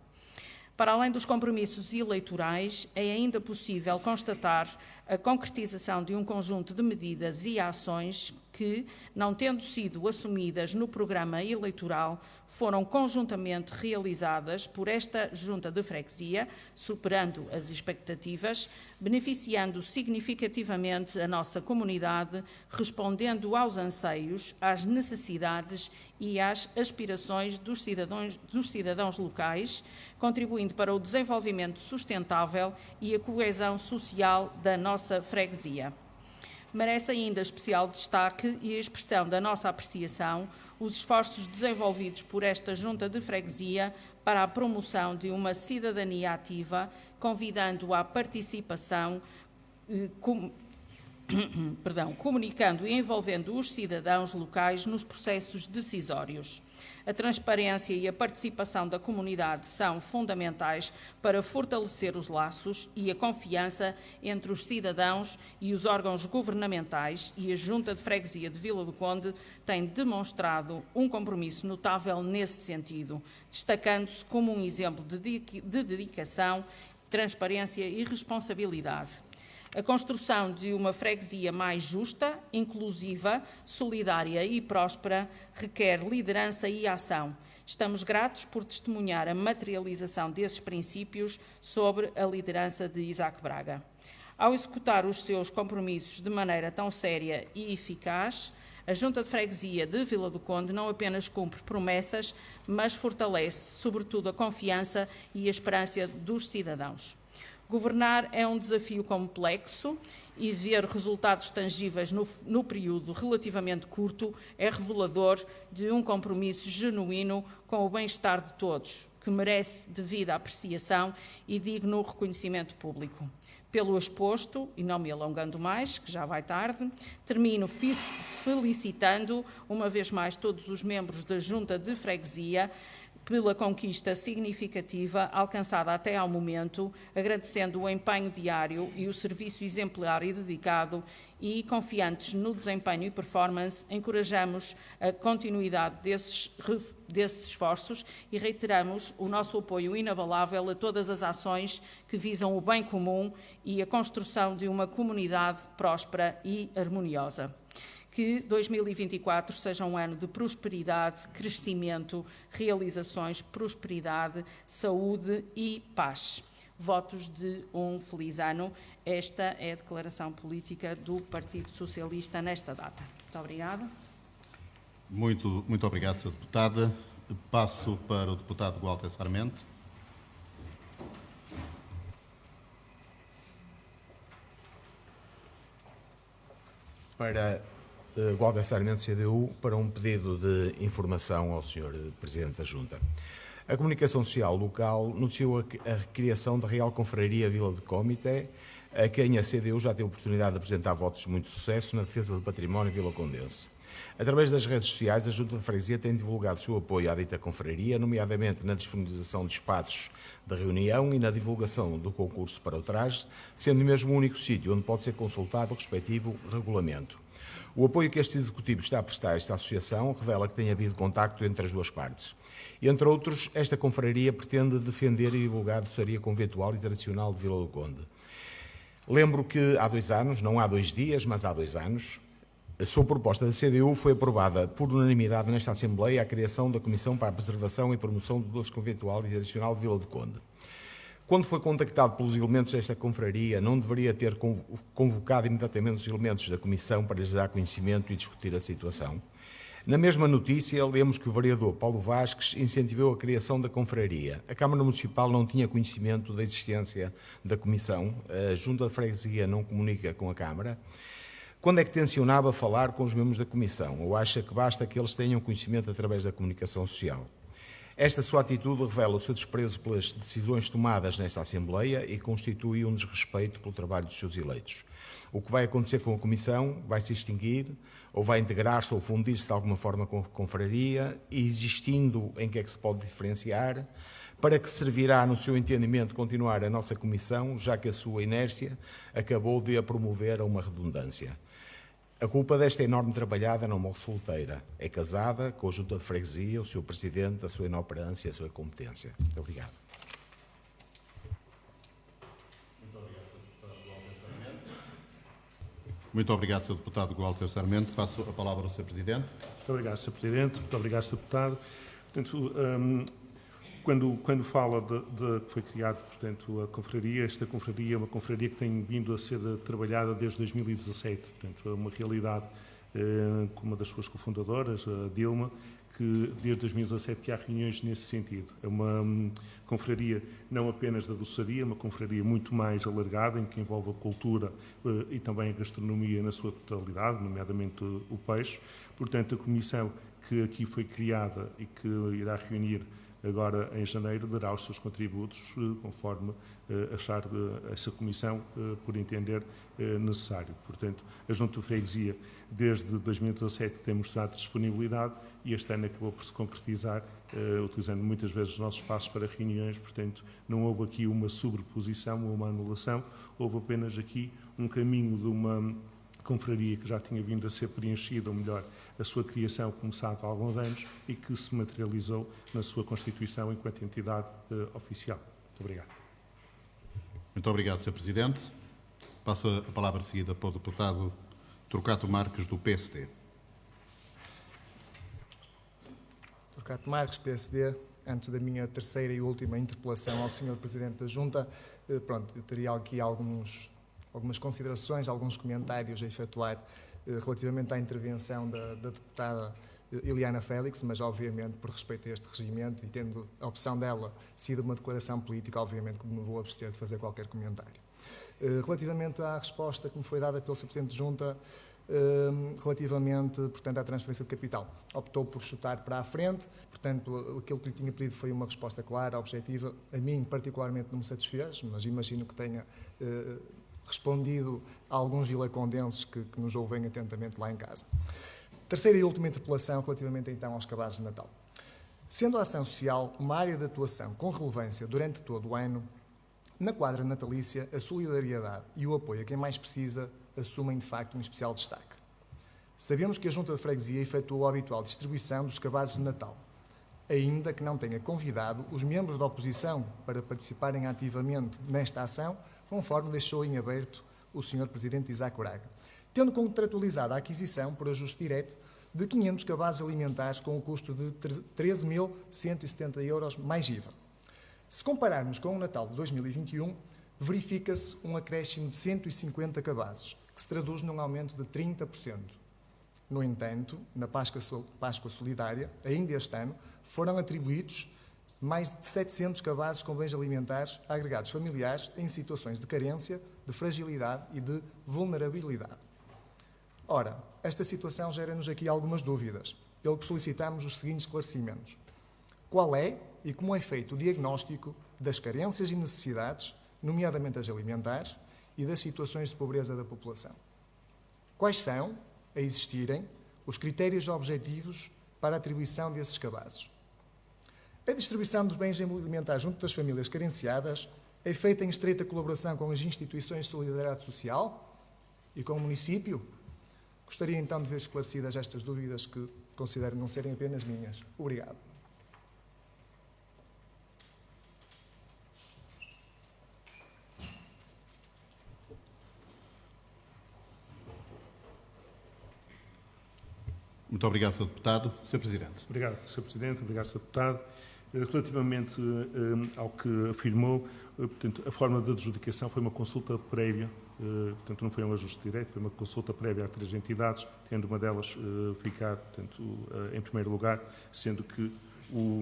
Para além dos compromissos eleitorais, é ainda possível constatar a concretização de um conjunto de medidas e ações que, não tendo sido assumidas no programa eleitoral, foram conjuntamente realizadas por esta Junta de Freguesia, superando as expectativas, beneficiando significativamente a nossa comunidade, respondendo aos anseios, às necessidades e às aspirações dos cidadãos locais, contribuindo para o desenvolvimento sustentável e a coesão social da nossa freguesia. Merece ainda especial destaque e a expressão da nossa apreciação os esforços desenvolvidos por esta Junta de Freguesia para a promoção de uma cidadania ativa, convidando à participação, comunicando e envolvendo os cidadãos locais nos processos decisórios. A transparência e a participação da comunidade são fundamentais para fortalecer os laços e a confiança entre os cidadãos e os órgãos governamentais, e a Junta de Freguesia de Vila do Conde tem demonstrado um compromisso notável nesse sentido, destacando-se como um exemplo de dedicação, transparência e responsabilidade. A construção de uma freguesia mais justa, inclusiva, solidária e próspera requer liderança e ação. Estamos gratos por testemunhar a materialização desses princípios sobre a liderança de Isaac Braga. Ao executar os seus compromissos de maneira tão séria e eficaz, a Junta de Freguesia de Vila do Conde não apenas cumpre promessas, mas fortalece, sobretudo, a confiança e a esperança dos cidadãos. Governar é um desafio complexo e ver resultados tangíveis no período relativamente curto é revelador de um compromisso genuíno com o bem-estar de todos, que merece devida apreciação e digno reconhecimento público. Pelo exposto, e não me alongando mais, que já vai tarde, termino felicitando, uma vez mais, todos os membros da Junta de Freguesia pela conquista significativa alcançada até ao momento, agradecendo o empenho diário e o serviço exemplar e dedicado e, confiantes no desempenho e performance, encorajamos a continuidade desses esforços e reiteramos o nosso apoio inabalável a todas as ações que visam o bem comum e a construção de uma comunidade próspera e harmoniosa. Que 2024 seja um ano de prosperidade, crescimento, realizações, prosperidade, saúde e paz. Votos de um feliz ano. Esta é a declaração política do Partido Socialista nesta data. Muito obrigada. Muito obrigado, Sra. Deputada. Passo para o deputado Walter Sarmento. Para Walter Sarmento, CDU, para um pedido de informação ao Sr. Presidente da Junta. A Comunicação Social local noticiou a criação da Real Confraria Vila de Comité, a quem a CDU já teve a oportunidade de apresentar votos de muito sucesso na defesa do património vilacondense. Através das redes sociais, a Junta de Freguesia tem divulgado o seu apoio à dita confraria, nomeadamente na disponibilização de espaços de reunião e na divulgação do concurso para o traje, sendo mesmo o único sítio onde pode ser consultado o respectivo regulamento. O apoio que este Executivo está a prestar a esta associação revela que tem havido contacto entre as duas partes. Entre outros, esta confraria pretende defender e divulgar a doçaria conventual e tradicional de Vila do Conde. Lembro que há 2 anos, não há 2 dias, mas há 2 anos, sob proposta da CDU, foi aprovada por unanimidade nesta Assembleia a criação da Comissão para a Preservação e Promoção do Doce Conventual e Tradicional de Vila do Conde. Quando foi contactado pelos elementos desta confraria, não deveria ter convocado imediatamente os elementos da Comissão para lhes dar conhecimento e discutir a situação? Na mesma notícia, lemos que o vereador Paulo Vasques incentivou a criação da confraria. A Câmara Municipal não tinha conhecimento da existência da Comissão, a Junta de Freguesia não comunica com a Câmara. Quando é que tencionava falar com os membros da Comissão? Ou acha que basta que eles tenham conhecimento através da comunicação social? Esta sua atitude revela o seu desprezo pelas decisões tomadas nesta Assembleia e constitui um desrespeito pelo trabalho dos seus eleitos. O que vai acontecer com a Comissão? Vai se extinguir ou vai integrar-se ou fundir-se de alguma forma com a confraria? E existindo, em que é que se pode diferenciar? Para que servirá, no seu entendimento, continuar a nossa Comissão, já que a sua inércia acabou de a promover a uma redundância? A culpa desta enorme trabalhada não morre solteira. É casada com a Junta de Freguesia, o seu Presidente, a sua inoperância e a sua competência. Muito obrigado. Muito obrigado, Sr. Deputado Walter Sarmento. Passo a palavra ao Sr. Presidente. Muito obrigado, Sr. Presidente. Muito obrigado, Sr. Deputado. Portanto, quando fala de que foi criada, portanto, a confraria, esta confraria é uma confraria que tem vindo a ser trabalhada desde 2017. Portanto, é uma realidade com uma das suas cofundadoras, a Dilma, que desde 2017 que há reuniões nesse sentido. É uma confraria não apenas da doçaria, uma confraria muito mais alargada, em que envolve a cultura e também a gastronomia na sua totalidade, nomeadamente o peixe. Portanto, a comissão que aqui foi criada e que irá reunir agora em janeiro dará os seus contributos conforme achar essa comissão por entender necessário. Portanto, a Junta de Freguesia desde 2017 tem mostrado disponibilidade e este ano acabou por se concretizar utilizando muitas vezes os nossos espaços para reuniões. Portanto, não houve aqui uma sobreposição ou uma anulação, houve apenas aqui um caminho de uma confraria que já tinha vindo a ser preenchida, ou melhor, a sua criação começada há alguns anos e que se materializou na sua constituição enquanto entidade oficial. Muito obrigado. Muito obrigado, Sr. Presidente. Passo a palavra seguida para o deputado Torquato Marques, do PSD. Torquato Marques, PSD. Antes da minha terceira e última interpelação ao Sr. Presidente da Junta, eu teria aqui algumas considerações, alguns comentários a efetuar relativamente à intervenção da deputada Eliana Félix, mas obviamente por respeito a este regimento e tendo a opção dela sido uma declaração política, obviamente que me vou abster de fazer qualquer comentário. Relativamente à resposta que me foi dada pelo Sr. Presidente de Junta, relativamente, portanto, à transferência de capital, optou por chutar para a frente, portanto, aquilo que lhe tinha pedido foi uma resposta clara, objetiva, a mim particularmente não me satisfez, mas imagino que tenha respondido a alguns vilacondenses que nos ouvem atentamente lá em casa. Terceira e última interpelação relativamente então aos cabazes de Natal. Sendo a ação social uma área de atuação com relevância durante todo o ano, na quadra natalícia a solidariedade e o apoio a quem mais precisa assumem de facto um especial destaque. Sabemos que a Junta de Freguesia efetuou a habitual distribuição dos cabazes de Natal, ainda que não tenha convidado os membros da oposição para participarem ativamente nesta ação, conforme deixou em aberto o Sr. Presidente Isaac Braga, tendo contratualizado a aquisição por ajuste direto de 500 cabazes alimentares com o custo de 13.170 euros mais IVA. Se compararmos com o Natal de 2021, verifica-se um acréscimo de 150 cabazes, que se traduz num aumento de 30%. No entanto, na Páscoa Solidária, ainda este ano, foram atribuídos mais de 700 cabazes com bens alimentares a agregados familiares em situações de carência, de fragilidade e de vulnerabilidade. Ora, esta situação gera-nos aqui algumas dúvidas, pelo que solicitamos os seguintes esclarecimentos. Qual é e como é feito o diagnóstico das carências e necessidades, nomeadamente as alimentares, e das situações de pobreza da população? Quais são, a existirem, os critérios objetivos para a atribuição desses cabazes? A distribuição dos bens alimentares junto das famílias carenciadas é feita em estreita colaboração com as instituições de solidariedade social e com o município? Gostaria então de ver esclarecidas estas dúvidas que considero não serem apenas minhas. Obrigado. Muito obrigado, Sr. Deputado. Sr. Presidente. Obrigado, Sr. Presidente. Obrigado, Sr. Deputado. Relativamente ao que afirmou, portanto, a forma de adjudicação foi uma consulta prévia, portanto, não foi um ajuste direto, foi uma consulta prévia a 3 entidades, tendo uma delas ficado, portanto, em primeiro lugar, sendo que o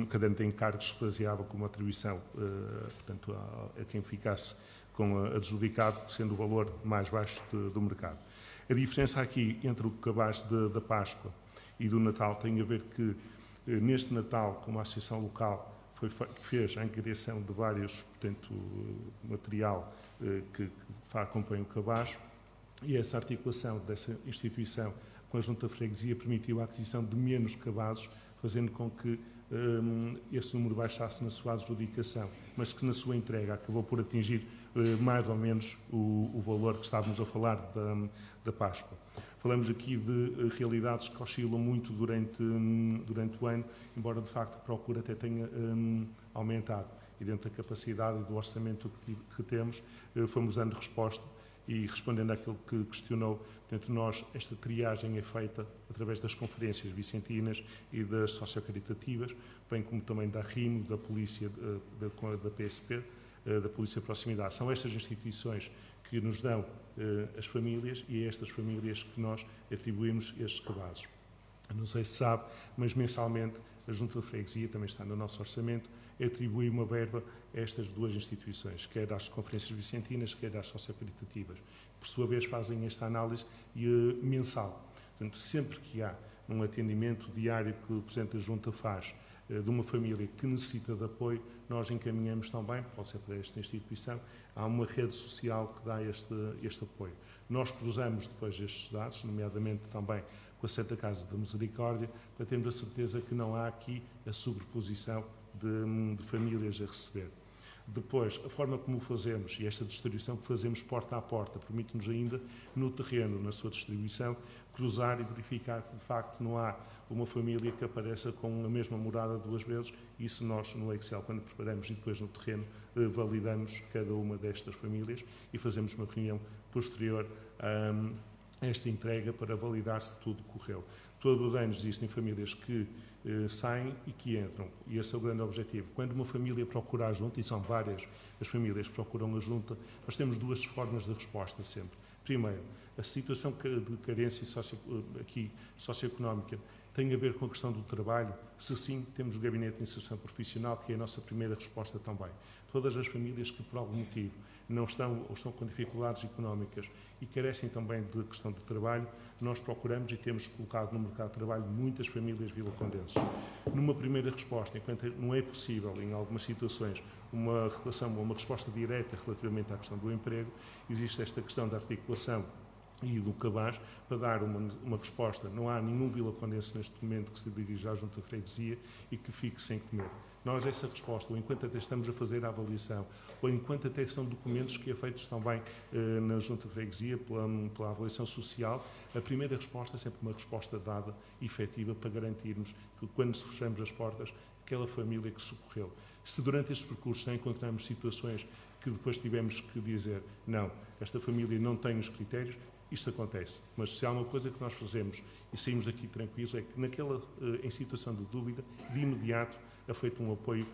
caderno de encargos se baseava como atribuição, portanto, a quem ficasse com adjudicado, sendo o valor mais baixo do mercado. A diferença aqui entre o cabaz da Páscoa e do Natal tem a ver que, neste Natal, como a Associação Local fez a angariação de vários, portanto, material que acompanha o cabaz, e essa articulação dessa instituição com a Junta de Freguesia permitiu a aquisição de menos cabazes, fazendo com que esse número baixasse na sua adjudicação, mas que na sua entrega acabou por atingir mais ou menos o valor que estávamos a falar da Páscoa. Falamos aqui de realidades que oscilam muito durante o ano, embora de facto a procura até tenha aumentado. E dentro da capacidade e do orçamento que temos, fomos dando resposta e respondendo àquilo que questionou. Portanto, esta triagem é feita através das conferências vicentinas e das sociocaritativas, bem como também da RIMO, da Polícia, da PSP, da Polícia de Proximidade. São estas instituições que nos dão as famílias e é a estas famílias que nós atribuímos estes cabazes. Não sei se sabe, mas mensalmente a Junta de Freguesia, também está no nosso orçamento, atribui uma verba a estas 2 instituições, quer às conferências vicentinas, quer às sociocaritativas. Por sua vez, fazem esta análise mensal. Portanto, sempre que há um atendimento diário que o Presidente da Junta faz de uma família que necessita de apoio, nós encaminhamos também, pode ser para esta instituição, há uma rede social que dá este apoio. Nós cruzamos depois estes dados, nomeadamente também com a Santa Casa da Misericórdia, para termos a certeza que não há aqui a sobreposição de famílias a receber. Depois, a forma como o fazemos e esta distribuição que fazemos porta a porta permite-nos ainda, no terreno, na sua distribuição, cruzar e verificar que, de facto, não há uma família que apareça com a mesma morada 2 vezes. Isso nós, no Excel, quando preparamos e depois no terreno, validamos cada uma destas famílias e fazemos uma reunião posterior a esta entrega para validar se tudo correu. Todo o ano existem famílias que saem e que entram, e esse é o grande objetivo. Quando uma família procura a Junta, e são várias as famílias que procuram a Junta, nós temos 2 formas de resposta sempre. Primeiro, a situação de carência socioeconómica tem a ver com a questão do trabalho? Se sim, temos o Gabinete de Inserção Profissional, que é a nossa primeira resposta também. Todas as famílias que, por algum motivo, não estão ou estão com dificuldades económicas e carecem também de questão do trabalho, nós procuramos e temos colocado no mercado de trabalho muitas famílias vilacondenses. Numa primeira resposta, enquanto não é possível, em algumas situações, uma resposta direta relativamente à questão do emprego, existe esta questão da articulação e do cabaz para dar uma resposta. Não há nenhum vilacondense neste momento que se dirija à Junta de Freguesia e que fique sem comer. Nós, essa resposta, ou enquanto até estamos a fazer a avaliação, ou enquanto até são documentos que é feitos também na Junta de Freguesia, pela avaliação social, a primeira resposta é sempre uma resposta dada, efetiva, para garantirmos que, quando se fechamos as portas, aquela família que socorreu. Se durante este percurso encontramos situações que depois tivemos que dizer, não, esta família não tem os critérios, isto acontece. Mas se há uma coisa que nós fazemos e saímos daqui tranquilos, é que em situação de dúvida, de imediato, é feito um apoio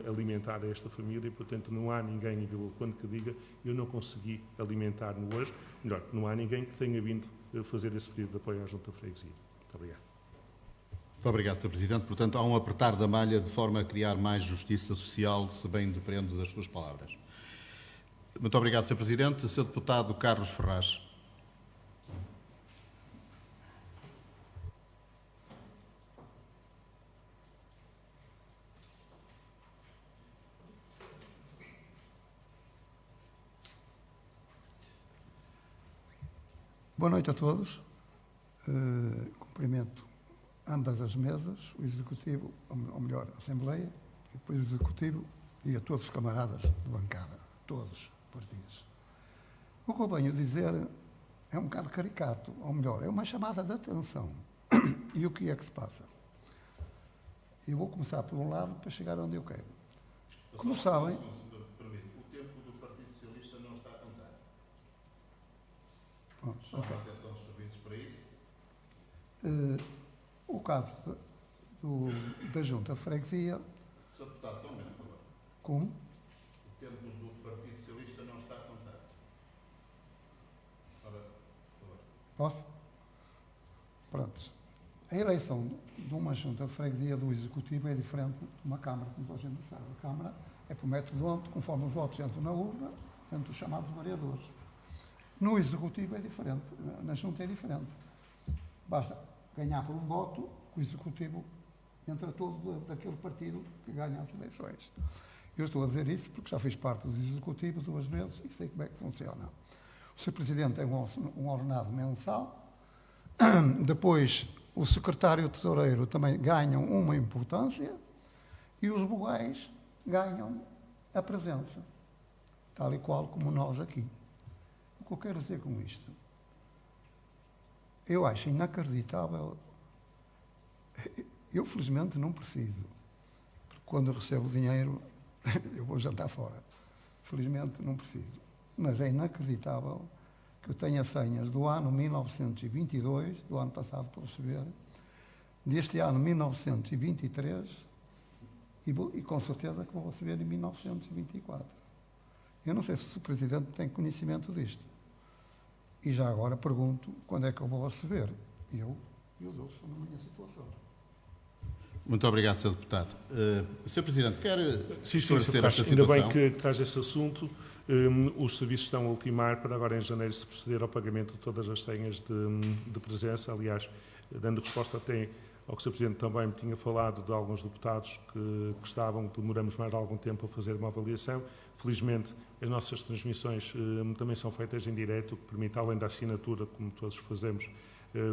alimentar a esta família e, portanto, não há ninguém em Vila Conde que diga eu não consegui alimentar-me hoje. Melhor, não há ninguém que tenha vindo fazer esse pedido de apoio à Junta de Freguesia. Muito obrigado. Muito obrigado, Sr. Presidente. Portanto, há um apertar da malha de forma a criar mais justiça social, se bem dependo das suas palavras. Muito obrigado, Sr. Presidente. Sr. Deputado Carlos Ferraz. Boa noite a todos. Cumprimento ambas as mesas, o Executivo, ou melhor, a Assembleia, e depois o Executivo e a todos os camaradas de bancada, a todos os partidos. O que eu venho dizer é um bocado caricato, ou melhor, é uma chamada de atenção. E o que é que se passa? Eu vou começar por um lado para chegar onde eu quero. Como sabem... O tempo do Partido Socialista não está a contar. Okay. A atenção dos serviços para isso. O caso da Junta de Freguesia... Sr. Deputado, só um momento, por favor. Como? O tempo do Partido Socialista não está a contar. Ora, por favor. Posso? Pronto. A eleição de uma Junta de Freguesia do Executivo é diferente de uma Câmara, como a gente sabe. A Câmara é por método de onde, conforme os votos entram na urna, entre os chamados vereadores. No Executivo é diferente, na Junta é diferente. Basta ganhar por um voto, o Executivo entra todo daquele partido que ganha as eleições. Eu estou a dizer isso porque já fiz parte do Executivo 2 vezes e sei como é que funciona. O Sr. Presidente tem um ordenado mensal, depois o Secretário-Tesoureiro também ganham uma importância e os vogais ganham a presença, tal e qual como nós aqui. O que eu quero dizer com isto? Eu acho inacreditável. Eu, felizmente, não preciso. Porque quando eu recebo dinheiro, eu vou jantar fora. Felizmente, não preciso. Mas é inacreditável que eu tenha senhas do ano 1922, do ano passado para receber, deste ano 1923 e com certeza que vou receber em 1924. Eu não sei se o Presidente tem conhecimento disto. E já agora pergunto quando é que eu vou receber. Eu e os outros estão na minha situação. Muito obrigado, Sr. Deputado. Sr. Presidente, quer esclarecer esta Ainda situação? bem que traz esse assunto. Os serviços estão a ultimar para agora em janeiro se proceder ao pagamento de todas as senhas de presença. Aliás, dando resposta até ao que o Sr. Presidente também me tinha falado de alguns deputados que demoramos mais algum tempo a fazer uma avaliação. Felizmente, as nossas transmissões também são feitas em direto, o que permite, além da assinatura, como todos fazemos,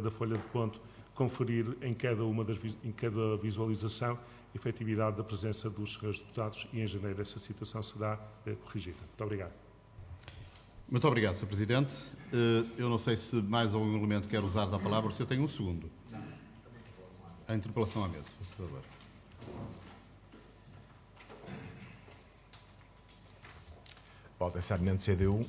da folha de ponto, conferir em cada visualização a efetividade da presença dos senhores deputados e, em janeiro, essa situação será corrigida. Muito obrigado. Muito obrigado, Sr. Presidente. Eu não sei se mais algum elemento quer usar da palavra, se eu tenho um segundo. A interpelação à mesa, por favor. Walter Sarmento, CDU.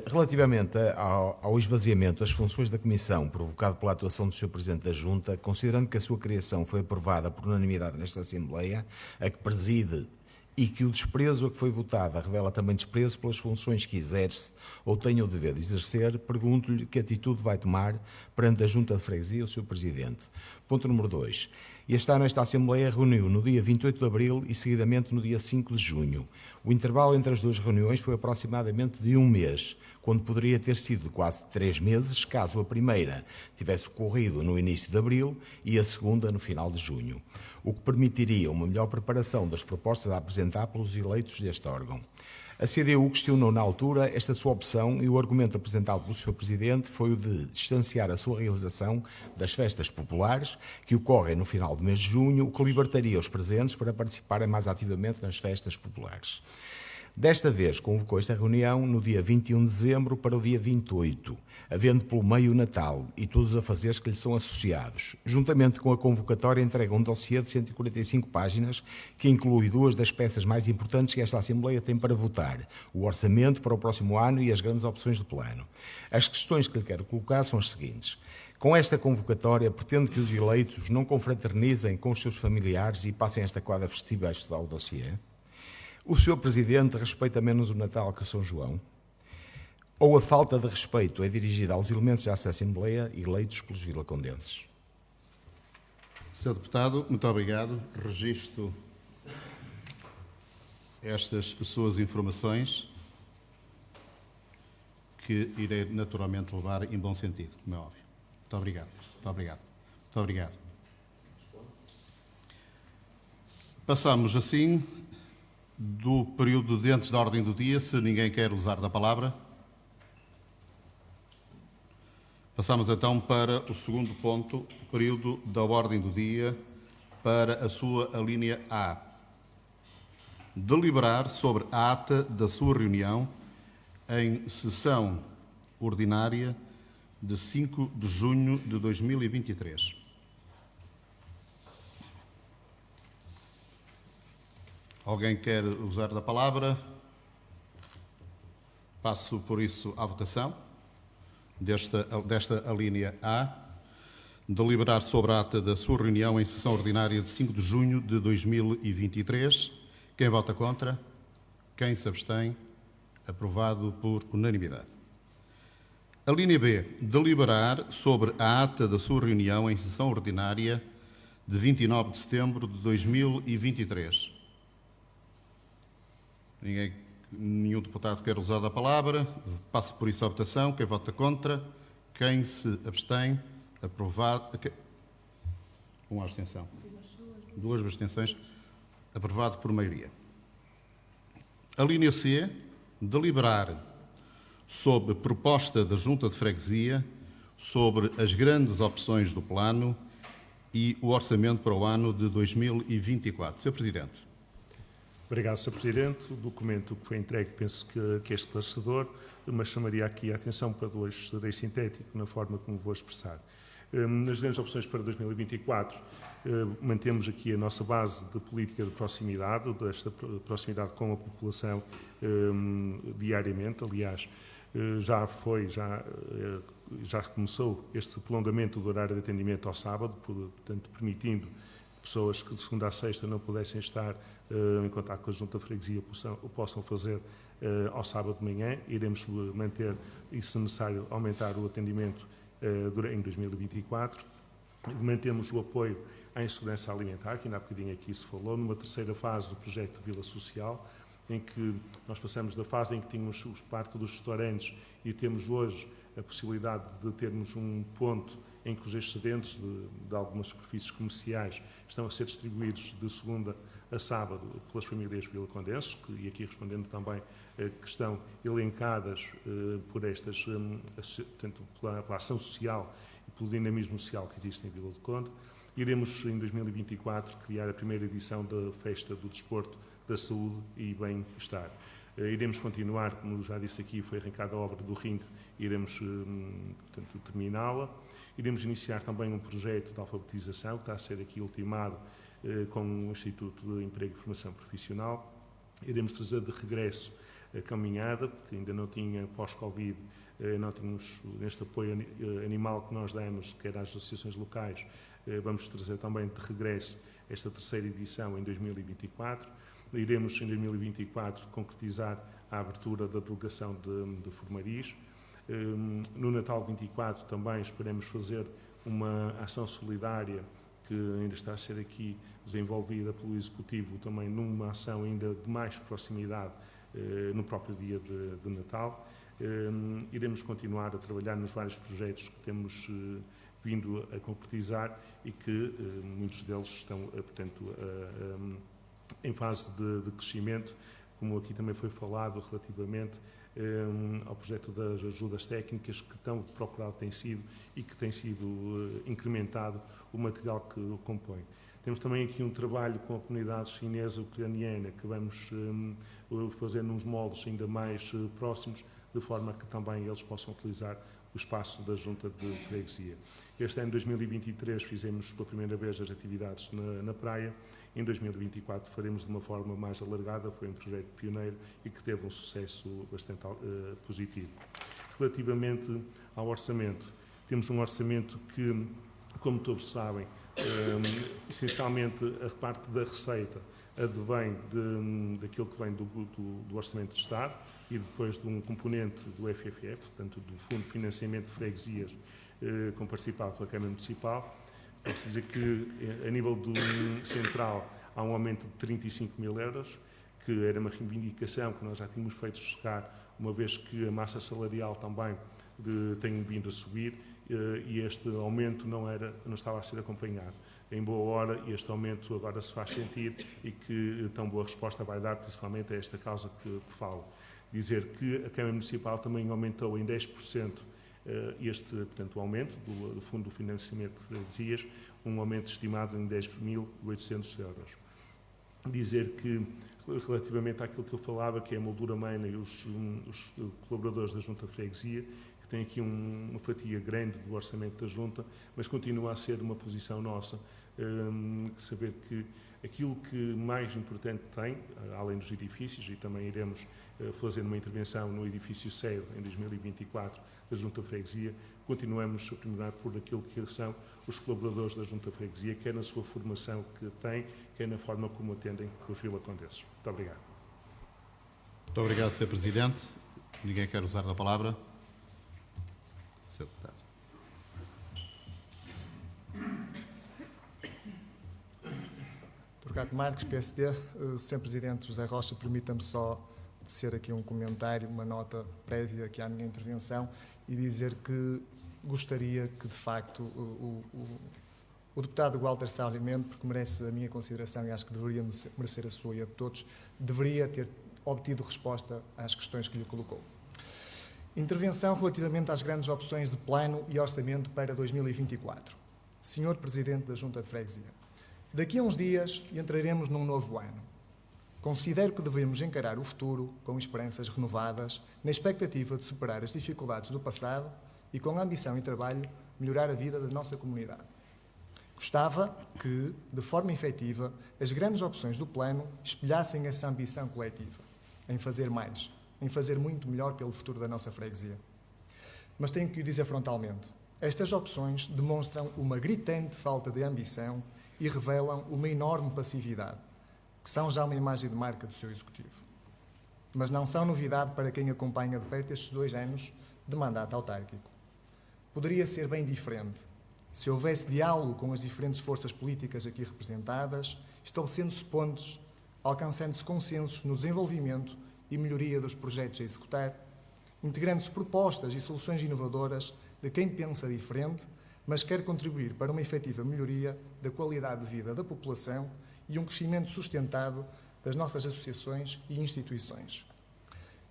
Relativamente ao esvaziamento das funções da Comissão provocado pela atuação do Sr. Presidente da Junta, considerando que a sua criação foi aprovada por unanimidade nesta Assembleia, a que preside e que o desprezo a que foi votada revela também desprezo pelas funções que exerce ou tenha o dever de exercer, pergunto-lhe que atitude vai tomar perante a Junta de Freguesia e o seu Presidente. Ponto número 2. Este ano esta Assembleia reuniu no dia 28 de abril e seguidamente no dia 5 de junho. O intervalo entre as duas reuniões foi aproximadamente de um mês, quando poderia ter sido de quase 3 meses, caso a primeira tivesse ocorrido no início de abril e a segunda no final de junho, o que permitiria uma melhor preparação das propostas a apresentar pelos eleitos deste órgão. A CDU questionou na altura esta sua opção e o argumento apresentado pelo Sr. Presidente foi o de distanciar a sua realização das festas populares, que ocorrem no final do mês de junho, o que libertaria os presentes para participarem mais ativamente nas festas populares. Desta vez, convocou esta reunião no dia 21 de dezembro para o dia 28, havendo pelo meio o Natal e todos os afazeres que lhe são associados. Juntamente com a convocatória, entrega um dossiê de 145 páginas, que inclui 2 das peças mais importantes que esta Assembleia tem para votar: o orçamento para o próximo ano e as grandes opções do plano. As questões que lhe quero colocar são as seguintes. Com esta convocatória, pretende que os eleitos não confraternizem com os seus familiares e passem esta quadra festiva a estudar o dossiê? O Sr. Presidente respeita menos o Natal que o São João? Ou a falta de respeito é dirigida aos elementos desta Assembleia eleitos pelos vilacondenses? Sr. Deputado, muito obrigado. Registro estas suas informações, que irei naturalmente levar em bom sentido, como é óbvio. Muito obrigado. Muito obrigado. Muito obrigado. Passamos assim do período de antes da ordem do dia, se ninguém quer usar da palavra. Passamos então para o segundo ponto, o período da ordem do dia, para a sua alínea A. Deliberar sobre a ata da sua reunião em sessão ordinária de 5 de junho de 2023. Alguém quer usar da palavra? Passo, por isso, à votação desta alínea A. Deliberar sobre a ata da sua reunião em sessão ordinária de 5 de junho de 2023. Quem vota contra? Quem se abstém? Aprovado por unanimidade. A linha B. Deliberar sobre a ata da sua reunião em sessão ordinária de 29 de setembro de 2023. Nenhum deputado quer usar da palavra. Passo por isso à votação. Quem vota contra? Quem se abstém? Aprovado. Uma abstenção. 2 abstenções. Aprovado por maioria. A linha C. Deliberar sobre proposta da Junta de Freguesia sobre as grandes opções do plano e o orçamento para o ano de 2024. Sr. Presidente. Obrigado, Sr. Presidente. O documento que foi entregue penso que é esclarecedor, mas chamaria aqui a atenção para 2, serei sintético na forma como vou expressar. Nas grandes opções para 2024, mantemos aqui a nossa base de política de proximidade, desta proximidade com a população diariamente. Aliás, já começou este prolongamento do horário de atendimento ao sábado, portanto, permitindo pessoas que de segunda a sexta não pudessem estar em contato com a Junta de Freguesia o possam fazer ao sábado de manhã. Iremos manter e, se necessário, aumentar o atendimento em 2024. Mantemos o apoio à insegurança alimentar, que ainda há bocadinho aqui se falou, numa terceira fase do projeto de Vila Social, em que nós passamos da fase em que tínhamos parte dos restaurantes e temos hoje a possibilidade de termos um ponto em que os excedentes de algumas superfícies comerciais estão a ser distribuídos de segunda a sábado pelas famílias vilacondenses, e aqui respondendo também que estão elencadas por estas, portanto, pela ação social e pelo dinamismo social que existe em Vila do Conde. Iremos, em 2024, criar a primeira edição da Festa do Desporto, da Saúde e Bem-Estar. Iremos continuar, como já disse aqui, foi arrancada a obra do ringue, iremos, portanto, terminá-la. Iremos iniciar também um projeto de alfabetização, que está a ser aqui ultimado com o Instituto de Emprego e Formação Profissional. Iremos trazer de regresso a caminhada, porque ainda não tinha, pós-Covid, não tínhamos, neste apoio animal que nós damos, quer às associações locais, vamos trazer também de regresso esta terceira edição em 2024. iremos, em 2024, concretizar a abertura da delegação de Formariz. No Natal 24 também esperemos fazer uma ação solidária que ainda está a ser aqui desenvolvida pelo Executivo, também numa ação ainda de mais proximidade no próprio dia de Natal. Iremos continuar a trabalhar nos vários projetos que temos vindo a concretizar e que muitos deles estão, portanto, em fase de crescimento, como aqui também foi falado relativamente ao projeto das ajudas técnicas que tão procurado tem sido e que tem sido incrementado o material que o compõe. Temos também aqui um trabalho com a comunidade chinesa ucraniana que vamos fazer nos moldes ainda mais próximos, de forma a que também eles possam utilizar o espaço da Junta de Freguesia. Este ano, 2023, fizemos pela primeira vez as atividades na praia. Em 2024 faremos de uma forma mais alargada, foi um projeto pioneiro e que teve um sucesso bastante positivo. Relativamente ao orçamento, temos um orçamento que, como todos sabem, essencialmente a parte da receita advém daquilo que vem do Orçamento de Estado e depois de um componente do FFF, portanto do Fundo de Financiamento de Freguesias, com participado pela Câmara Municipal. Posso dizer que, a nível do central, há um aumento de 35 mil euros, que era uma reivindicação que nós já tínhamos feito chegar, uma vez que a massa salarial também tem vindo a subir, e este aumento não estava a ser acompanhado. Em boa hora, este aumento agora se faz sentir e que tão boa resposta vai dar, principalmente a esta causa que falo. Dizer que a Câmara Municipal também aumentou em 10% portanto, o aumento do Fundo de Financiamento de Freguesias, um aumento estimado em 10.800 euros. Dizer que, relativamente àquilo que eu falava, que é a moldura Meina e os colaboradores da Junta de Freguesia, que tem aqui uma fatia grande do orçamento da Junta, mas continua a ser uma posição nossa, saber que aquilo que mais importante tem, além dos edifícios, e também iremos fazer uma intervenção no edifício sede em 2024 da Junta de Freguesia, continuamos a terminar por aquilo que são os colaboradores da Junta de Freguesia, quer na sua formação que têm, quer na forma como atendem os vilacondenses. Muito obrigado. Muito obrigado, Sr. Presidente. Ninguém quer usar da palavra? Sr. Deputado. Torquato Marques, PSD. Sr. Presidente José Rocha, permita-me só tecer aqui um comentário, uma nota prévia aqui à minha intervenção e dizer que gostaria que, de facto, o deputado Walter Sarmento, porque merece a minha consideração e acho que deveria merecer a sua e a de todos, deveria ter obtido resposta às questões que lhe colocou. Intervenção relativamente às grandes opções de plano e orçamento para 2024. Senhor Presidente da Junta de Freguesia, daqui a uns dias entraremos num novo ano. Considero que devemos encarar o futuro com esperanças renovadas, na expectativa de superar as dificuldades do passado e, com ambição e trabalho, melhorar a vida da nossa comunidade. Gostava que, de forma efetiva, as grandes opções do plano espelhassem essa ambição coletiva, em fazer mais, em fazer muito melhor pelo futuro da nossa freguesia. Mas tenho que o dizer frontalmente, estas opções demonstram uma gritante falta de ambição e revelam uma enorme passividade, que são já uma imagem de marca do seu Executivo. Mas não são novidade para quem acompanha de perto estes 2 anos de mandato autárquico. Poderia ser bem diferente se houvesse diálogo com as diferentes forças políticas aqui representadas, estabelecendo-se pontes, alcançando-se consensos no desenvolvimento e melhoria dos projetos a executar, integrando-se propostas e soluções inovadoras de quem pensa diferente, mas quer contribuir para uma efetiva melhoria da qualidade de vida da população e um crescimento sustentado das nossas associações e instituições.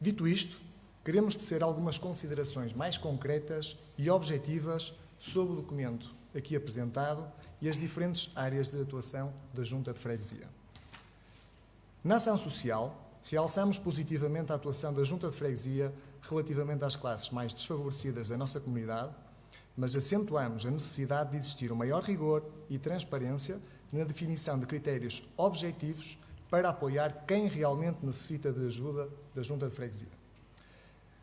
Dito isto, queremos tecer algumas considerações mais concretas e objetivas sobre o documento aqui apresentado e as diferentes áreas de atuação da Junta de Freguesia. Na ação social, realçamos positivamente a atuação da Junta de Freguesia relativamente às classes mais desfavorecidas da nossa comunidade, mas acentuamos a necessidade de existir um maior rigor e transparência na definição de critérios objetivos para apoiar quem realmente necessita de ajuda da Junta de Freguesia.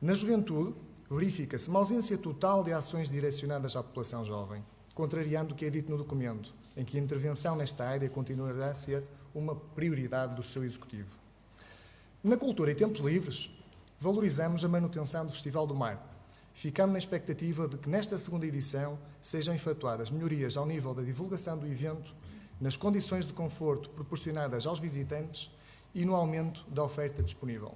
Na juventude, verifica-se uma ausência total de ações direcionadas à população jovem, contrariando o que é dito no documento, em que a intervenção nesta área continuará a ser uma prioridade do seu Executivo. Na cultura e tempos livres, valorizamos a manutenção do Festival do Mar, ficando na expectativa de que nesta segunda edição sejam efetuadas melhorias ao nível da divulgação do evento, nas condições de conforto proporcionadas aos visitantes e no aumento da oferta disponível.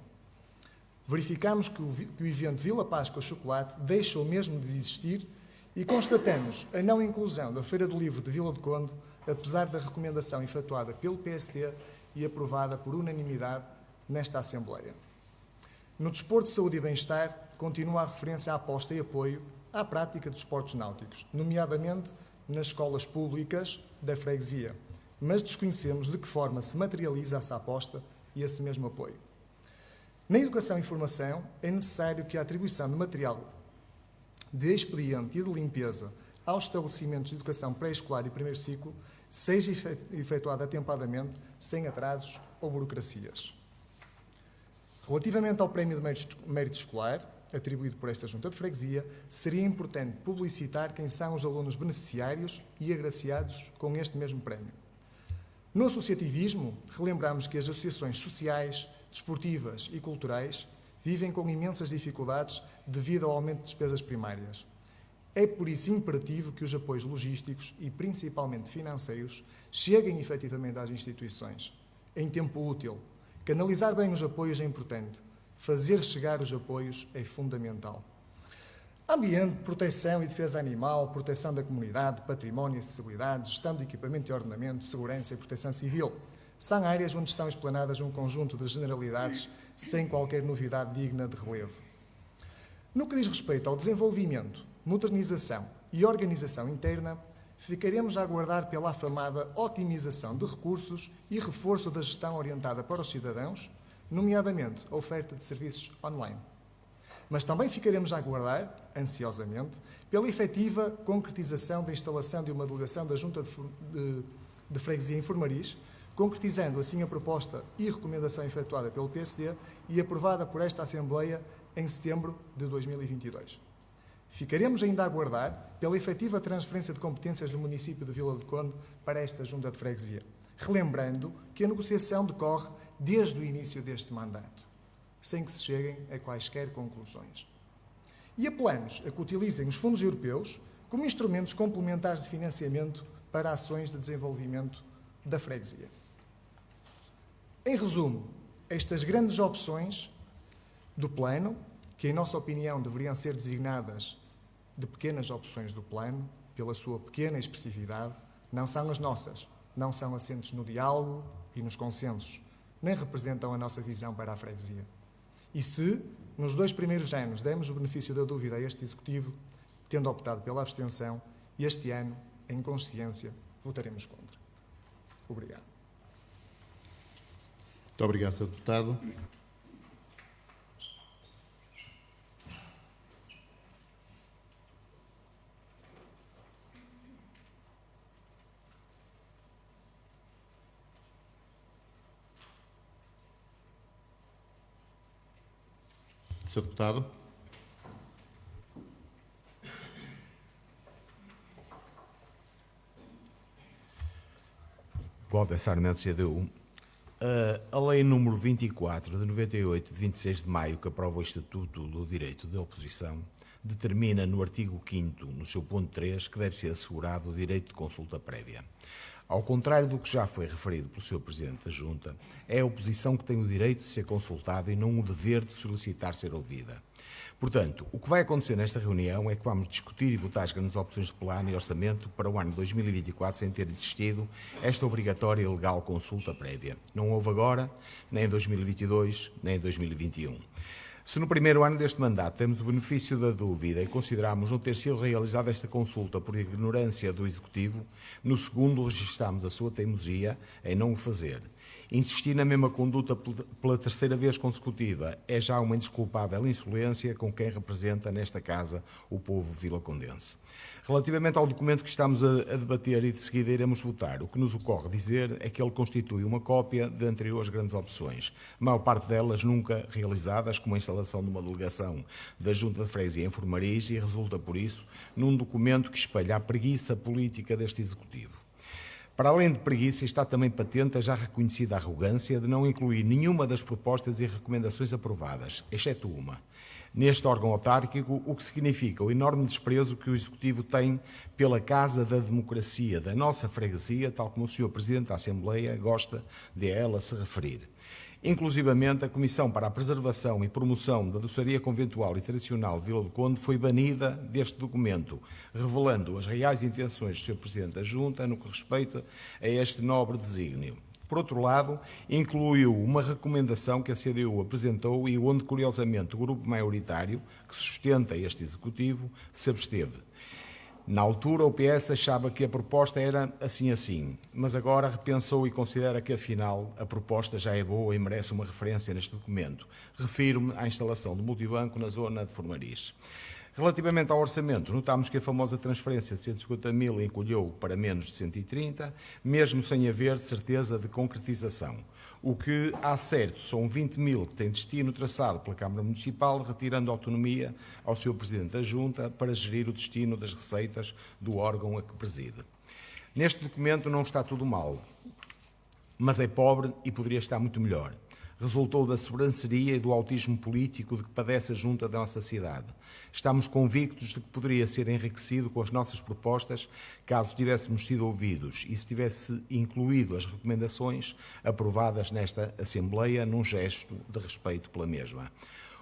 Verificamos que o evento Vila Páscoa Chocolate deixou mesmo de existir e constatamos a não inclusão da Feira do Livro de Vila do Conde, apesar da recomendação efetuada pelo PSD e aprovada por unanimidade nesta Assembleia. No desporto de saúde e bem-estar, continua a referência à aposta e apoio à prática dos esportes náuticos, nomeadamente nas escolas públicas da freguesia, mas desconhecemos de que forma se materializa essa aposta e esse mesmo apoio. Na educação e formação, é necessário que a atribuição de material de expediente e de limpeza aos estabelecimentos de educação pré-escolar e primeiro ciclo seja efetuada atempadamente, sem atrasos ou burocracias. Relativamente ao Prémio de Mérito Escolar, atribuído por esta Junta de Freguesia, seria importante publicitar quem são os alunos beneficiários e agraciados com este mesmo prémio. No associativismo, relembramos que as associações sociais, desportivas e culturais vivem com imensas dificuldades devido ao aumento de despesas primárias. É por isso imperativo que os apoios logísticos e principalmente financeiros cheguem efetivamente às instituições, em tempo útil. Canalizar bem os apoios é importante. Fazer chegar os apoios é fundamental. Ambiente, proteção e defesa animal, proteção da comunidade, património e acessibilidade, gestão de equipamento e ordenamento, segurança e proteção civil são áreas onde estão explanadas um conjunto de generalidades sem qualquer novidade digna de relevo. No que diz respeito ao desenvolvimento, modernização e organização interna, ficaremos a aguardar pela afamada otimização de recursos e reforço da gestão orientada para os cidadãos, nomeadamente a oferta de serviços online. Mas também ficaremos a aguardar, ansiosamente, pela efetiva concretização da instalação de uma delegação da Junta de Freguesia em Formariz, concretizando assim a proposta e recomendação efetuada pelo PSD e aprovada por esta Assembleia em setembro de 2022. Ficaremos ainda a aguardar pela efetiva transferência de competências do município de Vila do Conde para esta Junta de Freguesia, relembrando que a negociação decorre desde o início deste mandato, sem que se cheguem a quaisquer conclusões. E apelamos a que utilizem os fundos europeus como instrumentos complementares de financiamento para ações de desenvolvimento da freguesia. Em resumo, estas grandes opções do plano, que em nossa opinião deveriam ser designadas de pequenas opções do plano, pela sua pequena expressividade, não são as nossas, não são assentes no diálogo e nos consensos, nem representam a nossa visão para a freguesia. E se, nos 2 primeiros anos, demos o benefício da dúvida a este Executivo, tendo optado pela abstenção, este ano, em consciência, votaremos contra. Obrigado. Muito obrigado, Sr. Deputado. Sr. Deputado. Walter Sarmento, CDU. A Lei número 24 de 98, de 26 de maio, que aprova o Estatuto do Direito de Oposição, determina no artigo 5º, no seu ponto 3, que deve ser assegurado o direito de consulta prévia. Ao contrário do que já foi referido pelo Sr. Presidente da Junta, é a oposição que tem o direito de ser consultada e não o dever de solicitar ser ouvida. Portanto, o que vai acontecer nesta reunião é que vamos discutir e votar as grandes opções de plano e orçamento para o ano 2024 sem ter existido esta obrigatória e legal consulta prévia. Não houve agora, nem em 2022, nem em 2021. Se no primeiro ano deste mandato temos o benefício da dúvida e consideramos não ter sido realizada esta consulta por ignorância do Executivo, no segundo registramos a sua teimosia em não o fazer. Insistir na mesma conduta pela terceira vez consecutiva é já uma indesculpável insolência com quem representa nesta casa o povo vilacondense. Relativamente ao documento que estamos a debater e de seguida iremos votar, o que nos ocorre dizer é que ele constitui uma cópia de anteriores grandes opções, a maior parte delas nunca realizadas, como a instalação de uma delegação da Junta de Freguesia em Formariz, e resulta, por isso, num documento que espelha a preguiça política deste Executivo. Para além de preguiça, está também patente a já reconhecida arrogância de não incluir nenhuma das propostas e recomendações aprovadas, exceto uma, neste órgão autárquico, o que significa o enorme desprezo que o Executivo tem pela Casa da Democracia da nossa freguesia, tal como o Sr. Presidente da Assembleia gosta de a ela se referir. Inclusivamente, a Comissão para a Preservação e Promoção da Doçaria Conventual e Tradicional de Vila do Conde foi banida deste documento, revelando as reais intenções do Sr. Presidente da Junta no que respeita a este nobre desígnio. Por outro lado, incluiu uma recomendação que a CDU apresentou e onde, curiosamente, o grupo maioritário, que sustenta este Executivo, se absteve. Na altura, o PS achava que a proposta era assim, mas agora repensou e considera que, afinal, a proposta já é boa e merece uma referência neste documento. Refiro-me à instalação do multibanco na zona de Formariz. Relativamente ao orçamento, notamos que a famosa transferência de 150 mil encolheu para menos de 130, mesmo sem haver certeza de concretização. O que, há certo, são 20 mil que tem destino traçado pela Câmara Municipal, retirando autonomia ao Sr. Presidente da Junta para gerir o destino das receitas do órgão a que preside. Neste documento não está tudo mal, mas é pobre e poderia estar muito melhor. Resultou da sobranceria e do autismo político de que padece a Junta da nossa cidade. Estamos convictos de que poderia ser enriquecido com as nossas propostas caso tivéssemos sido ouvidos e se tivesse incluído as recomendações aprovadas nesta Assembleia num gesto de respeito pela mesma.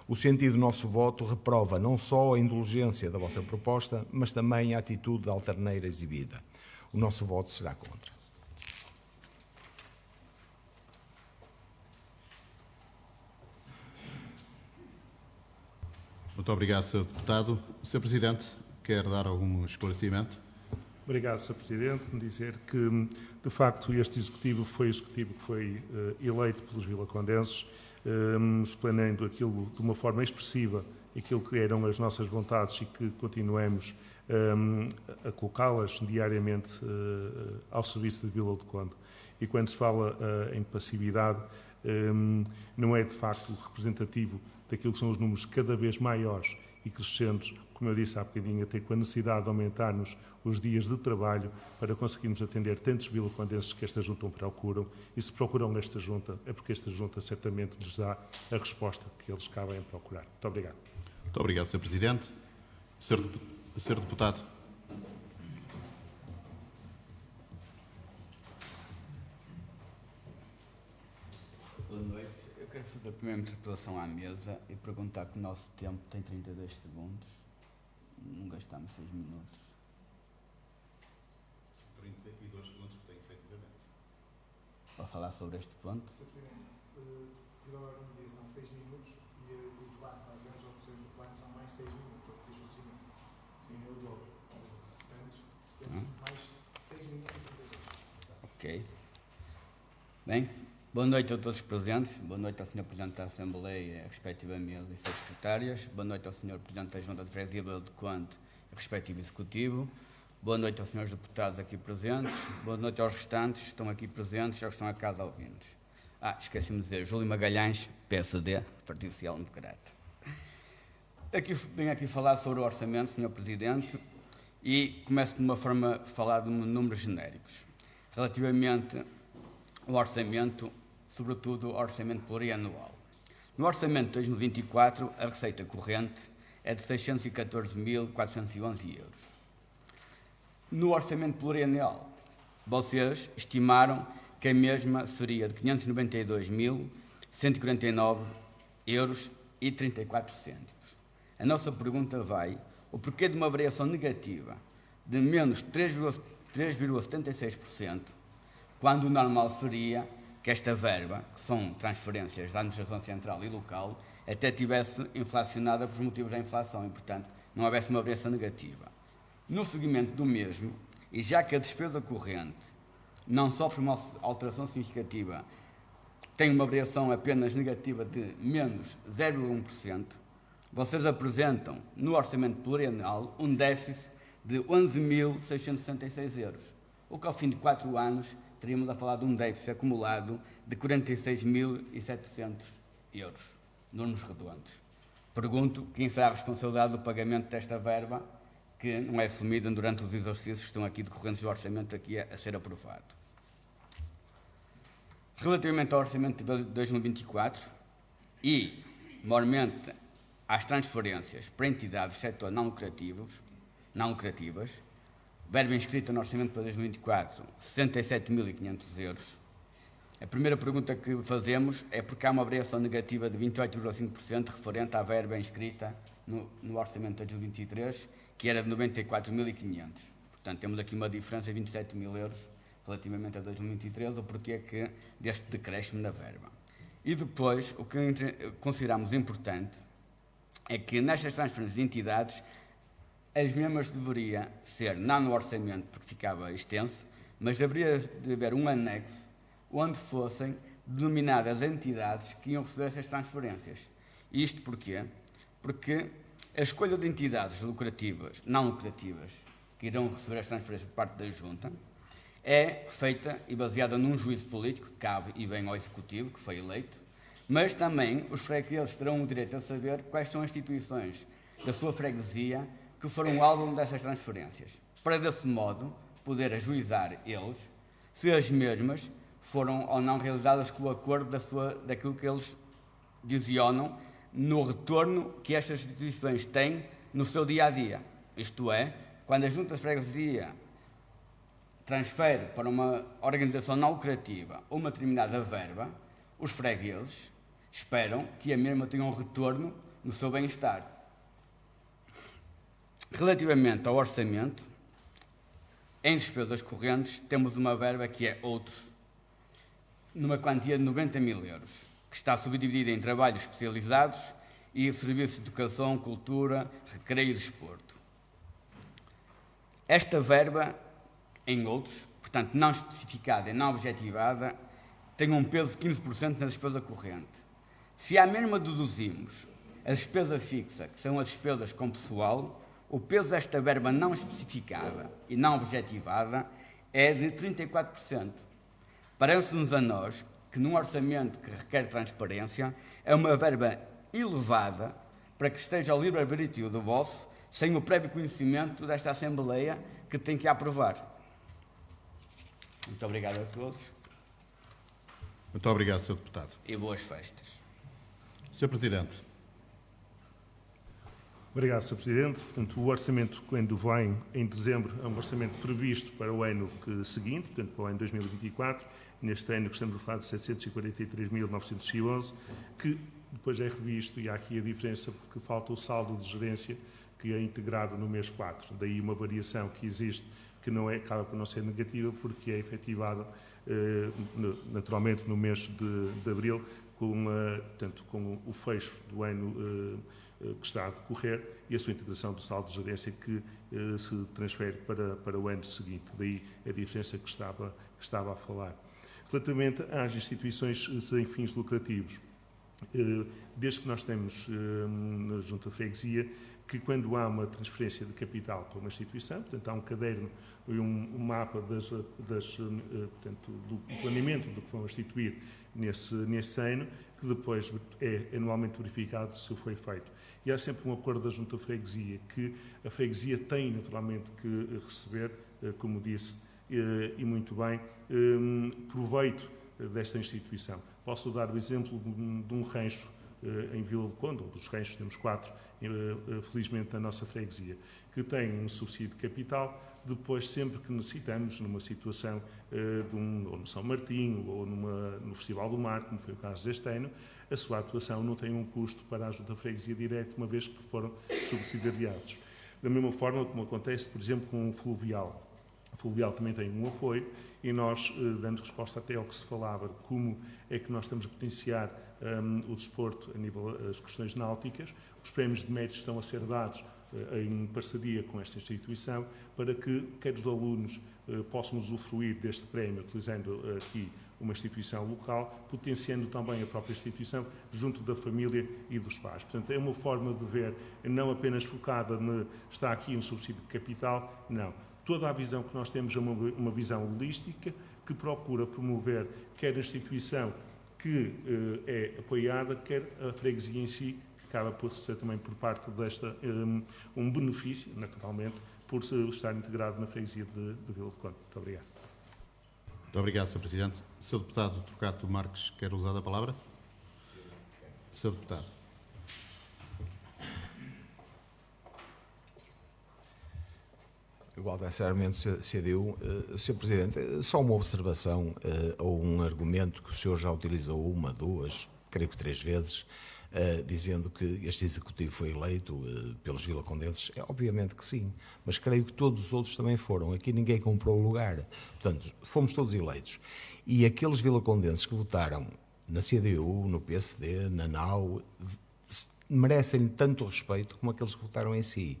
O sentido do nosso voto reprova não só a indulgência da vossa proposta, mas também a atitude da altaneira exibida. O nosso voto será contra. Muito obrigado, Sr. Deputado. Sr. Presidente, quer dar algum esclarecimento? Obrigado, Sr. Presidente. Dizer que, de facto, este Executivo foi o Executivo que foi eleito pelos vilacondenses, explanando aquilo de uma forma expressiva, aquilo que eram as nossas vontades e que continuamos a colocá-las diariamente ao serviço de Vila do Conde. E quando se fala em passividade, não é de facto representativo daquilo que são os números cada vez maiores e crescentes, como eu disse há bocadinho, até com a necessidade de aumentarmos os dias de trabalho para conseguirmos atender tantos vilacondenses que esta Junta procuram. E se procuram esta Junta, é porque esta Junta certamente lhes dá a resposta que eles cabem a procurar. Muito obrigado. Muito obrigado, Sr. Presidente. Sr. Deputado. Boa noite. Eu quero fazer a primeira interpelação à mesa e perguntar que o nosso tempo tem 32 segundos. Não gastamos 6 minutos. 32 segundos que tenho efetivamente. Para falar sobre este ponto. Sr. Presidente, pela ordem do dia são 6 minutos e o debate nas grandes opções do plano são mais 6 minutos, ou que diz o Sim, eu dou. Portanto, temos mais 6 minutos e 32. Ok. Bem, boa noite a todos os presentes. Boa noite ao Sr. Presidente da Assembleia, a respectiva mesa e seus secretárias. Boa noite ao Sr. Presidente da Junta de Freguesia de Vila do Conde, respectivo Executivo. Boa noite aos senhores deputados aqui presentes. Boa noite aos restantes que estão aqui presentes e aos que estão a casa ouvindo-nos. Esqueci-me de dizer, Júlio Magalhães, PSD, Partido Social Democrata. Venho aqui falar sobre o orçamento, Sr. Presidente, e começo de uma forma a falar de números genéricos. Relativamente ao orçamento, sobretudo ao orçamento plurianual. No orçamento de 2024, a receita corrente é de 614.411 euros. No orçamento plurianual, vocês estimaram que a mesma seria de 592.149 euros e 34 cêntimos. A nossa pergunta vai: o porquê de uma variação negativa de menos 3,76%, quando o normal seria que esta verba, que são transferências da administração central e local, até tivesse inflacionada por motivos da inflação e, portanto, não houvesse uma variação negativa. No seguimento do mesmo, e já que a despesa corrente não sofre uma alteração significativa, tem uma variação apenas negativa de menos 0,1%, vocês apresentam no orçamento plurianual um déficit de 11.666 euros, o que ao fim de 4 anos teríamos a falar de um déficit acumulado de 46.700 euros, números redondos. Pergunto quem será a responsabilidade do pagamento desta verba, que não é assumida durante os exercícios que estão aqui decorrentes do orçamento aqui a ser aprovado. Relativamente ao orçamento de 2024 e, maiormente, às transferências para entidades do setor não lucrativas, verba inscrita no orçamento para 2024, 67.500 euros. A primeira pergunta que fazemos é porque há uma variação negativa de 28,5% referente à verba inscrita no orçamento de 2023, que era de 94.500. Portanto, temos aqui uma diferença de 27.000 euros relativamente a 2023, o porquê que deste decréscimo na verba. E depois, o que consideramos importante é que nestas transferências de entidades, as mesmas deveriam ser, não no orçamento, porque ficava extenso, mas deveria de haver um anexo onde fossem denominadas as entidades que iam receber essas transferências. E isto porquê? Porque a escolha de entidades lucrativas, não lucrativas, que irão receber as transferências por parte da Junta, é feita e baseada num juízo político que cabe e bem ao Executivo, que foi eleito, mas também os fregueses terão o direito a saber quais são as instituições da sua freguesia que foram alvo dessas transferências, para desse modo poder ajuizar eles se as mesmas foram ou não realizadas com o acordo daquilo que eles visionam no retorno que estas instituições têm no seu dia-a-dia. Isto é, quando a Junta de Freguesia transfere para uma organização não lucrativa uma determinada verba, os fregueses esperam que a mesma tenha um retorno no seu bem-estar. Relativamente ao orçamento, em despesas correntes, temos uma verba que é outros, numa quantia de 90.000 euros, que está subdividida em trabalhos especializados e serviços de educação, cultura, recreio e desporto. Esta verba, em outros, portanto não especificada e não objetivada, tem um peso de 15% na despesa corrente. Se à mesma deduzimos a despesa fixa, que são as despesas com pessoal, o peso desta verba não especificada e não objetivada é de 34%. Parece-nos a nós que num orçamento que requer transparência é uma verba elevada para que esteja ao livre-arbítrio do vosso, sem o prévio conhecimento desta Assembleia que tem que aprovar. Muito obrigado a todos. Muito obrigado, Sr. Deputado. E boas festas. Sr. Presidente. Obrigado, Sr. Presidente. Portanto, o orçamento, quando vem em dezembro, é um orçamento previsto para o ano seguinte, portanto, para o ano 2024. Neste ano, que estamos a falar de 743.911, que depois é revisto, e há aqui a diferença, porque falta o saldo de gerência, que é integrado no mês 4. Daí uma variação que existe, que não é, acaba por não ser negativa, porque é efetivada naturalmente no mês de abril, portanto, com o fecho do ano que está a decorrer e a sua integração do saldo de gerência que se transfere para o ano seguinte. Daí a diferença que estava a falar. Relativamente às instituições sem fins lucrativos, desde que nós temos na Junta de Freguesia, que quando há uma transferência de capital para uma instituição, portanto, há um caderno e um mapa portanto, do planeamento do que vão instituir nesse ano, que depois é anualmente verificado se foi feito. E há sempre um acordo da Junta de Freguesia, que a freguesia tem naturalmente que receber, como disse, e muito bem, proveito desta instituição. Posso dar o exemplo de um rancho em Vila do Conde, ou dos ranchos, temos 4, felizmente, na nossa freguesia, que tem um subsídio de capital. Depois, sempre que necessitamos, numa situação ou no São Martinho, ou no Festival do Mar, como foi o caso deste ano, a sua atuação não tem um custo para a Junta de Freguesia direto, uma vez que foram subsidiariados. Da mesma forma como acontece, por exemplo, com o Fluvial. O Fluvial também tem um apoio, e nós, dando resposta até ao que se falava, como é que nós estamos a potenciar o desporto a nível das questões náuticas, os prémios de mérito estão a ser dados em parceria com esta instituição, para que quer os alunos possam usufruir deste prémio, utilizando aqui uma instituição local, potenciando também a própria instituição junto da família e dos pais. Portanto, é uma forma de ver, não apenas focada está aqui um subsídio de capital, não. Toda a visão que nós temos é uma visão holística, que procura promover quer a instituição que é apoiada, quer a freguesia em si, que acaba por receber também por parte desta um benefício, naturalmente, por estar integrado na freguesia de Vila do Conde. Muito obrigado. Muito obrigado, Sr. Presidente. Sr. Deputado Torquato Marques, quer usar a palavra? Sr. Deputado. Igual necessariamente CDU. Sr. Presidente, só uma observação ou um argumento que o senhor já utilizou uma, duas, creio que 3 vezes, dizendo que este Executivo foi eleito pelos vilacondenses. Obviamente que sim, mas creio que todos os outros também foram. Aqui ninguém comprou o lugar. Portanto, fomos todos eleitos. E aqueles vilacondenses que votaram na CDU, no PSD, na NAU, merecem tanto respeito como aqueles que votaram em si.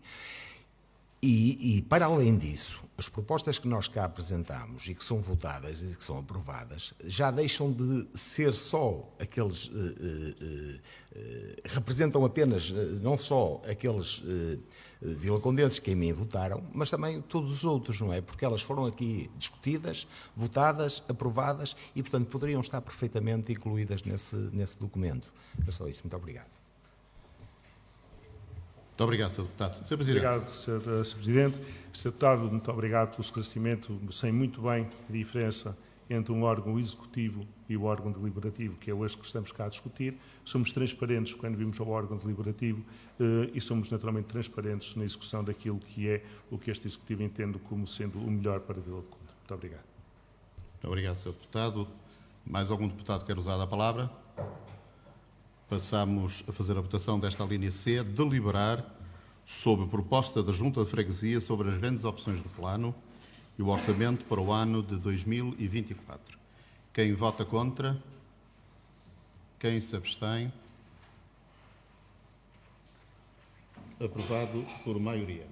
E, para além disso, as propostas que nós cá apresentamos e que são votadas e que são aprovadas já deixam de ser só aqueles, representam apenas não só aqueles vilacondenses que em mim votaram, mas também todos os outros, não é? Porque elas foram aqui discutidas, votadas, aprovadas e, portanto, poderiam estar perfeitamente incluídas nesse documento. É só isso. Muito obrigado. Muito obrigado, Sr. Deputado. Sr. Presidente. Obrigado, Sr. Presidente. Sr. Deputado, muito obrigado pelo esclarecimento. Sei muito bem a diferença entre um órgão executivo e o órgão deliberativo, que é hoje que estamos cá a discutir. Somos transparentes quando vimos ao órgão deliberativo e somos naturalmente transparentes na execução daquilo que é o que este Executivo entende como sendo o melhor para a Vila de Conde. Muito obrigado. Muito obrigado, Sr. Deputado. Mais algum deputado quer usar a palavra? Passamos a fazer a votação desta linha C, deliberar sobre a proposta da Junta de Freguesia sobre as grandes opções do plano e o orçamento para o ano de 2024. Quem vota contra? Quem se abstém? Aprovado por maioria.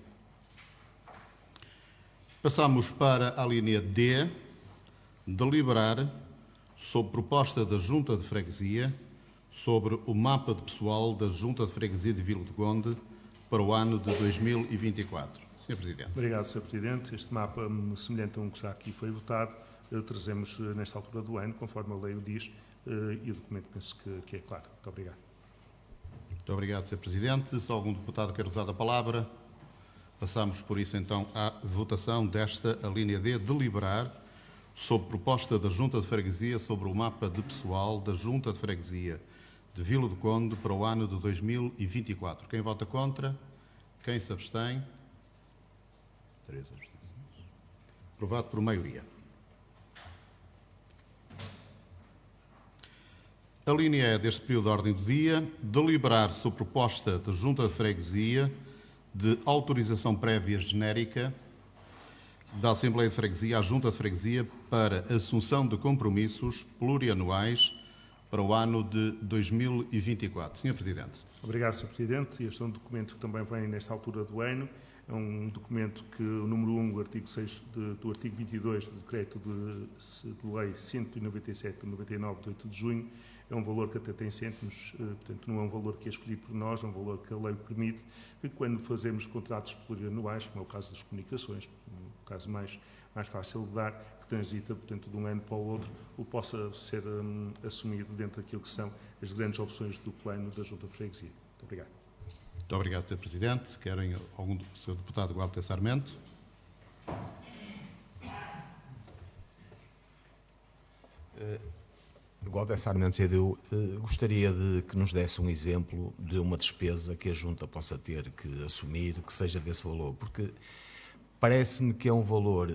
Passamos para a linha D, deliberar sobre proposta da Junta de Freguesia sobre o mapa de pessoal da Junta de Freguesia de Vila de Conde para o ano de 2024. Sr. Presidente. Obrigado, Sr. Presidente. Este mapa, semelhante a um que já aqui foi votado, trazemos nesta altura do ano, conforme a lei o diz, e o documento penso que é claro. Muito obrigado. Muito obrigado, Sr. Presidente. Se algum deputado quer usar a palavra, passamos por isso então à votação desta a linha D, deliberar sobre proposta da Junta de Freguesia sobre o mapa de pessoal da Junta de Freguesia de Vila do Conde para o ano de 2024. Quem vota contra? Quem se abstém? 3 abstenções. Aprovado por maioria. A linha E deste período de ordem do dia, deliberar sobre proposta da Junta de Freguesia de autorização prévia genérica da Assembleia de Freguesia à Junta de Freguesia para assunção de compromissos plurianuais para o ano de 2024. Sr. Presidente. Obrigado, Sr. Presidente. Este é um documento que também vem nesta altura do ano. É um documento que o número 1 do artigo 6 do artigo 22 do decreto de lei 197 de 99 de 8 de junho é um valor que até tem cêntimos, portanto não é um valor que é escolhido por nós, é um valor que a lei permite que quando fazemos contratos plurianuais, como é o caso das comunicações, o caso mais fácil de dar, que transita, portanto, de um ano para o outro, o possa ser assumido dentro daquilo que são as grandes opções do plano da Junta de Freguesia. Muito obrigado. Muito obrigado, Sr. Presidente. Querem algum do Sr. Deputado Walter Sarmento? Walter Sarmento, CDU, gostaria de que nos desse um exemplo de uma despesa que a Junta possa ter que assumir, que seja desse valor, porque parece-me que é um valor,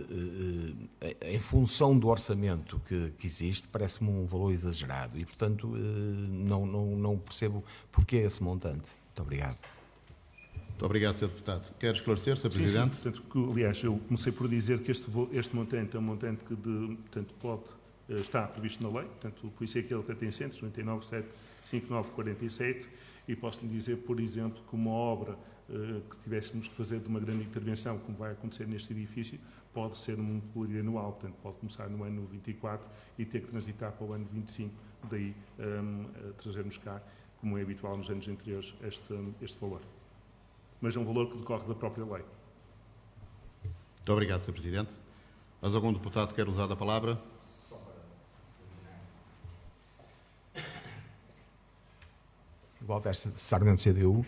em função do orçamento que existe, parece-me um valor exagerado e, portanto, não percebo porque é esse montante. Muito obrigado. Muito obrigado, Sr. Deputado. Quer esclarecer, Sr. Presidente? Sim, portanto, aliás, eu comecei por dizer que este montante é um montante que está previsto na lei, portanto, por isso é que ele até tem 199.759.47 e posso lhe dizer, por exemplo, que uma obra que tivéssemos que fazer de uma grande intervenção, como vai acontecer neste edifício, pode ser um plurianual, portanto, pode começar no ano 24 e ter que transitar para o ano 25, daí trazermos cá, como é habitual nos anos anteriores, este valor. Mas é um valor que decorre da própria lei. Muito obrigado, Sr. Presidente. Mas algum deputado quer usar a palavra? Walter Sarmento, CDU.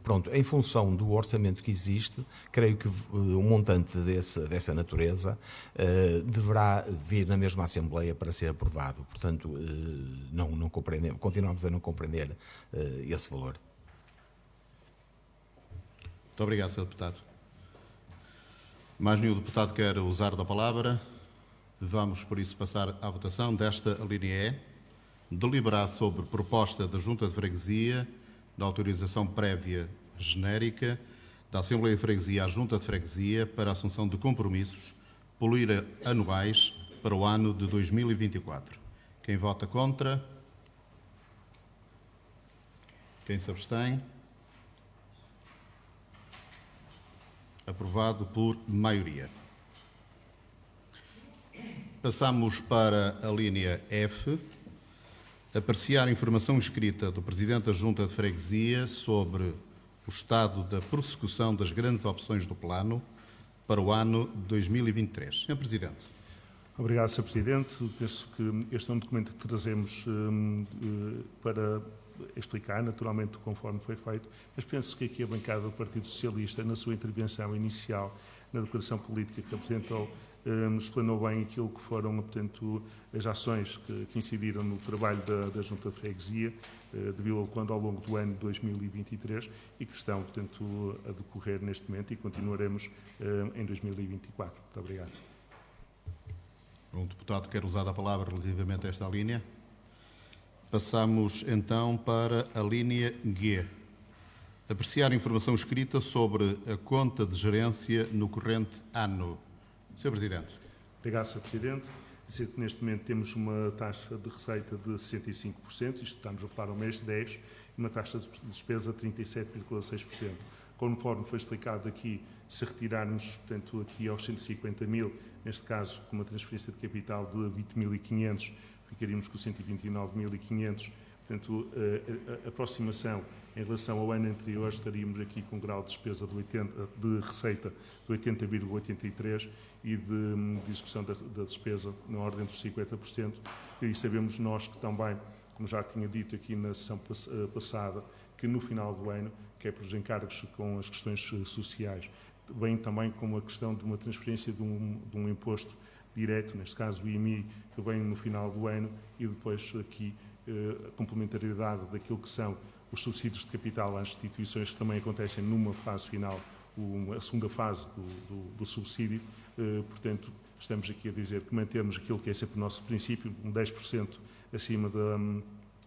Pronto, em função do orçamento que existe, creio que um montante dessa natureza deverá vir na mesma Assembleia para ser aprovado. Portanto, não compreendemos, continuamos a não compreender esse valor. Muito obrigado, Sr. Deputado. Mais nenhum deputado quer usar da palavra. Vamos, por isso, passar à votação desta linha E. Deliberar sobre proposta da Junta de Freguesia da autorização prévia genérica da Assembleia de Freguesia à Junta de Freguesia para a assunção de compromissos plurianuais para o ano de 2024. Quem vota contra? Quem se abstém? Aprovado por maioria. Passamos para a linha F. Apreciar a informação escrita do Presidente da Junta de Freguesia sobre o estado da prossecução das grandes opções do plano para o ano de 2023. Sr. Presidente. Obrigado, Sr. Presidente. Penso que este é um documento que trazemos para explicar, naturalmente, conforme foi feito, mas penso que aqui a bancada do Partido Socialista, na sua intervenção inicial, na declaração política que apresentou, explanou bem aquilo que foram, portanto, as ações que incidiram no trabalho da Junta de Freguesia de Vila do Conde ao longo do ano de 2023 e que estão, portanto, a decorrer neste momento e continuaremos em 2024. Muito obrigado. Um deputado quer usar a palavra relativamente a esta linha. Passamos, então, para a linha G. Apreciar informação escrita sobre a conta de gerência no corrente ano. Sr. Presidente. Obrigado, Sr. Presidente. Dizer que neste momento temos uma taxa de receita de 65%, isto estamos a falar ao mês de 10%, e uma taxa de despesa de 37,6%. Conforme foi explicado aqui, se retirarmos, portanto, aqui aos 150 mil, neste caso, com uma transferência de capital de 20.500, ficaríamos com 129.500. Portanto, a aproximação em relação ao ano anterior, estaríamos aqui com um grau de despesa de receita de 80,83% e de execução da despesa na ordem dos 50%. E sabemos nós que também, como já tinha dito aqui na sessão passada, que no final do ano, quer pelos encargos com as questões sociais, bem também com a questão de uma transferência de um imposto direto, neste caso o IMI, que vem no final do ano, e depois aqui a complementariedade daquilo que são os subsídios de capital às instituições que também acontecem numa fase final, a segunda fase do subsídio. Portanto, estamos aqui a dizer que mantemos aquilo que é sempre o nosso princípio, um 10% acima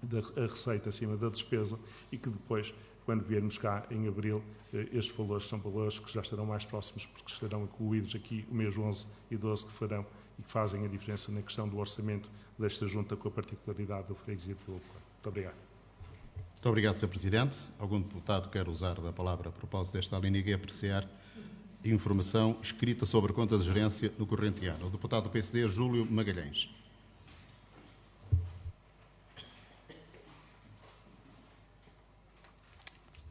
da receita, acima da despesa, e que depois, quando viermos cá em abril, estes valores são valores que já estarão mais próximos, porque estarão incluídos aqui o mês 11 e 12 que farão e que fazem a diferença na questão do orçamento desta junta, com a particularidade da freguesia de Vila do Conde. Muito obrigado. Muito obrigado, Sr. Presidente. Algum deputado quer usar da palavra a propósito desta linha e apreciar informação escrita sobre a conta de gerência no corrente ano? O deputado do PSD, Júlio Magalhães.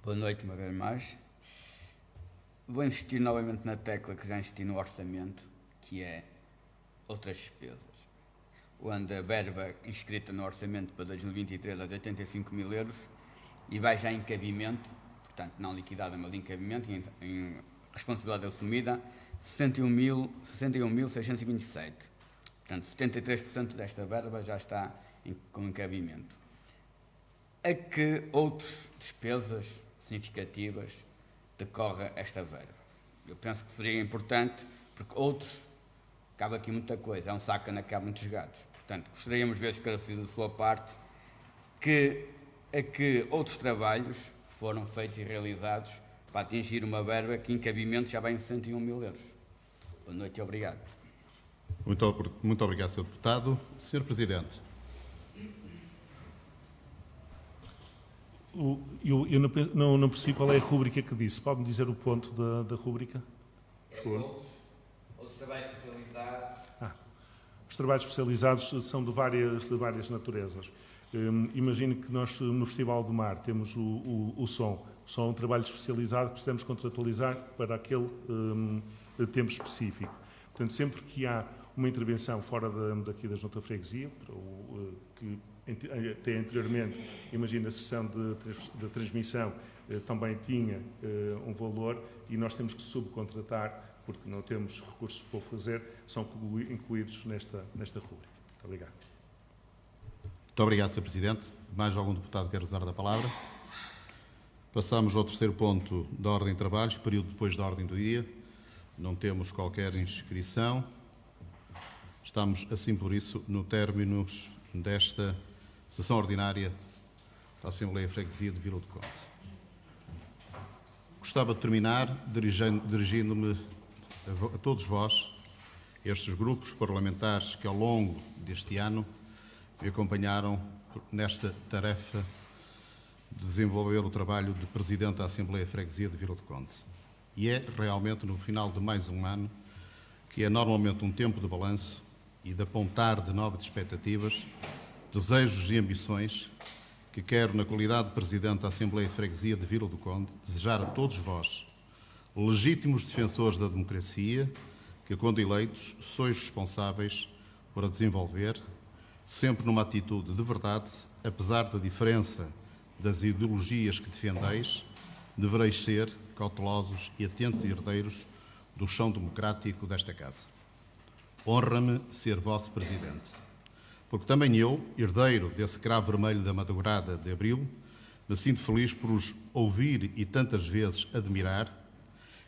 Boa noite, uma vez mais. Vou insistir novamente na tecla que já insisti no orçamento, que é outras despesas, onde a verba inscrita no orçamento para 2023 é de 85 mil euros e vai já em cabimento, portanto não liquidada, mas em cabimento, em responsabilidade assumida, 61.627. Portanto, 73% desta verba já está com encabimento. A que outras despesas significativas decorre esta verba? Eu penso que seria importante, porque outros, cabe aqui muita coisa, é um saco onde cabe muitos gatos. Portanto, gostaríamos de ver esclarecido da sua parte que outros trabalhos foram feitos e realizados para atingir uma verba que em cabimento já vai em 101 mil euros. Boa noite e obrigado. Muito obrigado, Sr. Deputado. Sr. Presidente. Eu não percebi qual é a rúbrica que disse. Pode-me dizer o ponto da rúbrica? Outros trabalhos especializados. Os trabalhos especializados são de várias naturezas. Imagino que nós, no Festival do Mar, temos o som. O som é um trabalho especializado que precisamos contratualizar para aquele tempo específico. Portanto, sempre que há uma intervenção fora daqui da Junta de Freguesia, que até anteriormente, imagina a sessão de transmissão também tinha um valor e nós temos que subcontratar porque não temos recursos para o fazer, são incluídos nesta rubrica. Muito obrigado. Muito obrigado, Sr. Presidente. Mais algum deputado quer usar da palavra? Passamos ao terceiro ponto da ordem de trabalhos, período depois da ordem do dia. Não temos qualquer inscrição. Estamos, assim por isso, no término desta sessão ordinária da Assembleia de Freguesia de Vila do Conde. Gostava de terminar dirigindo-me a todos vós, estes grupos parlamentares que ao longo deste ano me acompanharam nesta tarefa de desenvolver o trabalho de Presidente da Assembleia de Freguesia de Vila do Conde. E é realmente no final de mais um ano, que é normalmente um tempo de balanço e de apontar de novas expectativas, desejos e ambições, que quero, na qualidade de Presidente da Assembleia de Freguesia de Vila do Conde, desejar a todos vós, legítimos defensores da democracia, que, quando eleitos, sois responsáveis por a desenvolver, sempre numa atitude de verdade, apesar da diferença das ideologias que defendeis, devereis ser cautelosos e atentos herdeiros do chão democrático desta Casa. Honra-me ser vosso Presidente, porque também eu, herdeiro desse cravo vermelho da madrugada de abril, me sinto feliz por os ouvir e tantas vezes admirar,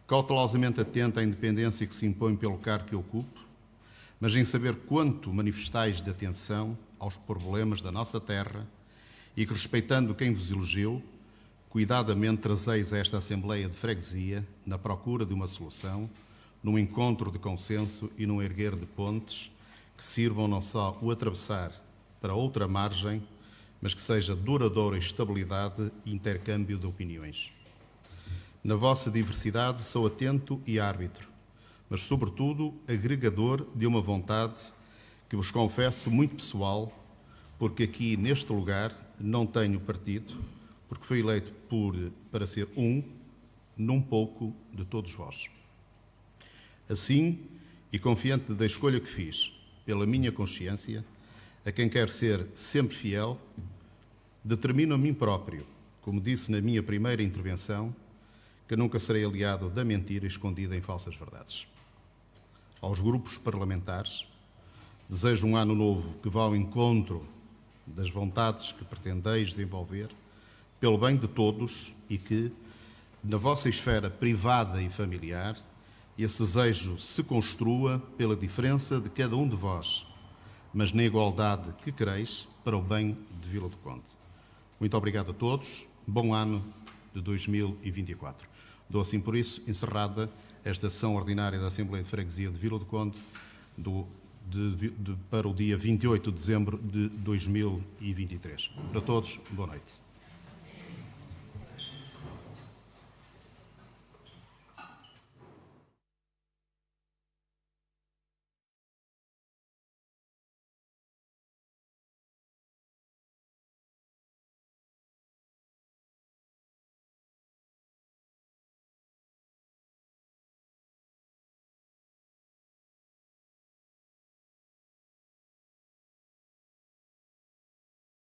cautelosamente atento à independência que se impõe pelo cargo que ocupo, mas em saber quanto manifestais de atenção aos problemas da nossa terra e que, respeitando quem vos elegeu, cuidadamente trazeis a esta Assembleia de Freguesia na procura de uma solução, num encontro de consenso e num erguer de pontes que sirvam não só o atravessar para outra margem, mas que seja duradoura estabilidade e intercâmbio de opiniões. Na vossa diversidade sou atento e árbitro, mas, sobretudo, agregador de uma vontade que vos confesso muito pessoal, porque aqui, neste lugar, não tenho partido, porque fui eleito para ser num pouco de todos vós. Assim, e confiante da escolha que fiz, pela minha consciência, a quem quer ser sempre fiel, determino a mim próprio, como disse na minha primeira intervenção, que nunca serei aliado da mentira escondida em falsas verdades. Aos grupos parlamentares, desejo um ano novo que vá ao encontro das vontades que pretendeis desenvolver, pelo bem de todos e que, na vossa esfera privada e familiar, esse desejo se construa pela diferença de cada um de vós, mas na igualdade que quereis para o bem de Vila do Conde. Muito obrigado a todos. Bom ano de 2024. Dou assim por isso encerrada esta sessão ordinária da Assembleia de Freguesia de Vila do Conde para o dia 28 de dezembro de 2023. Para todos, boa noite.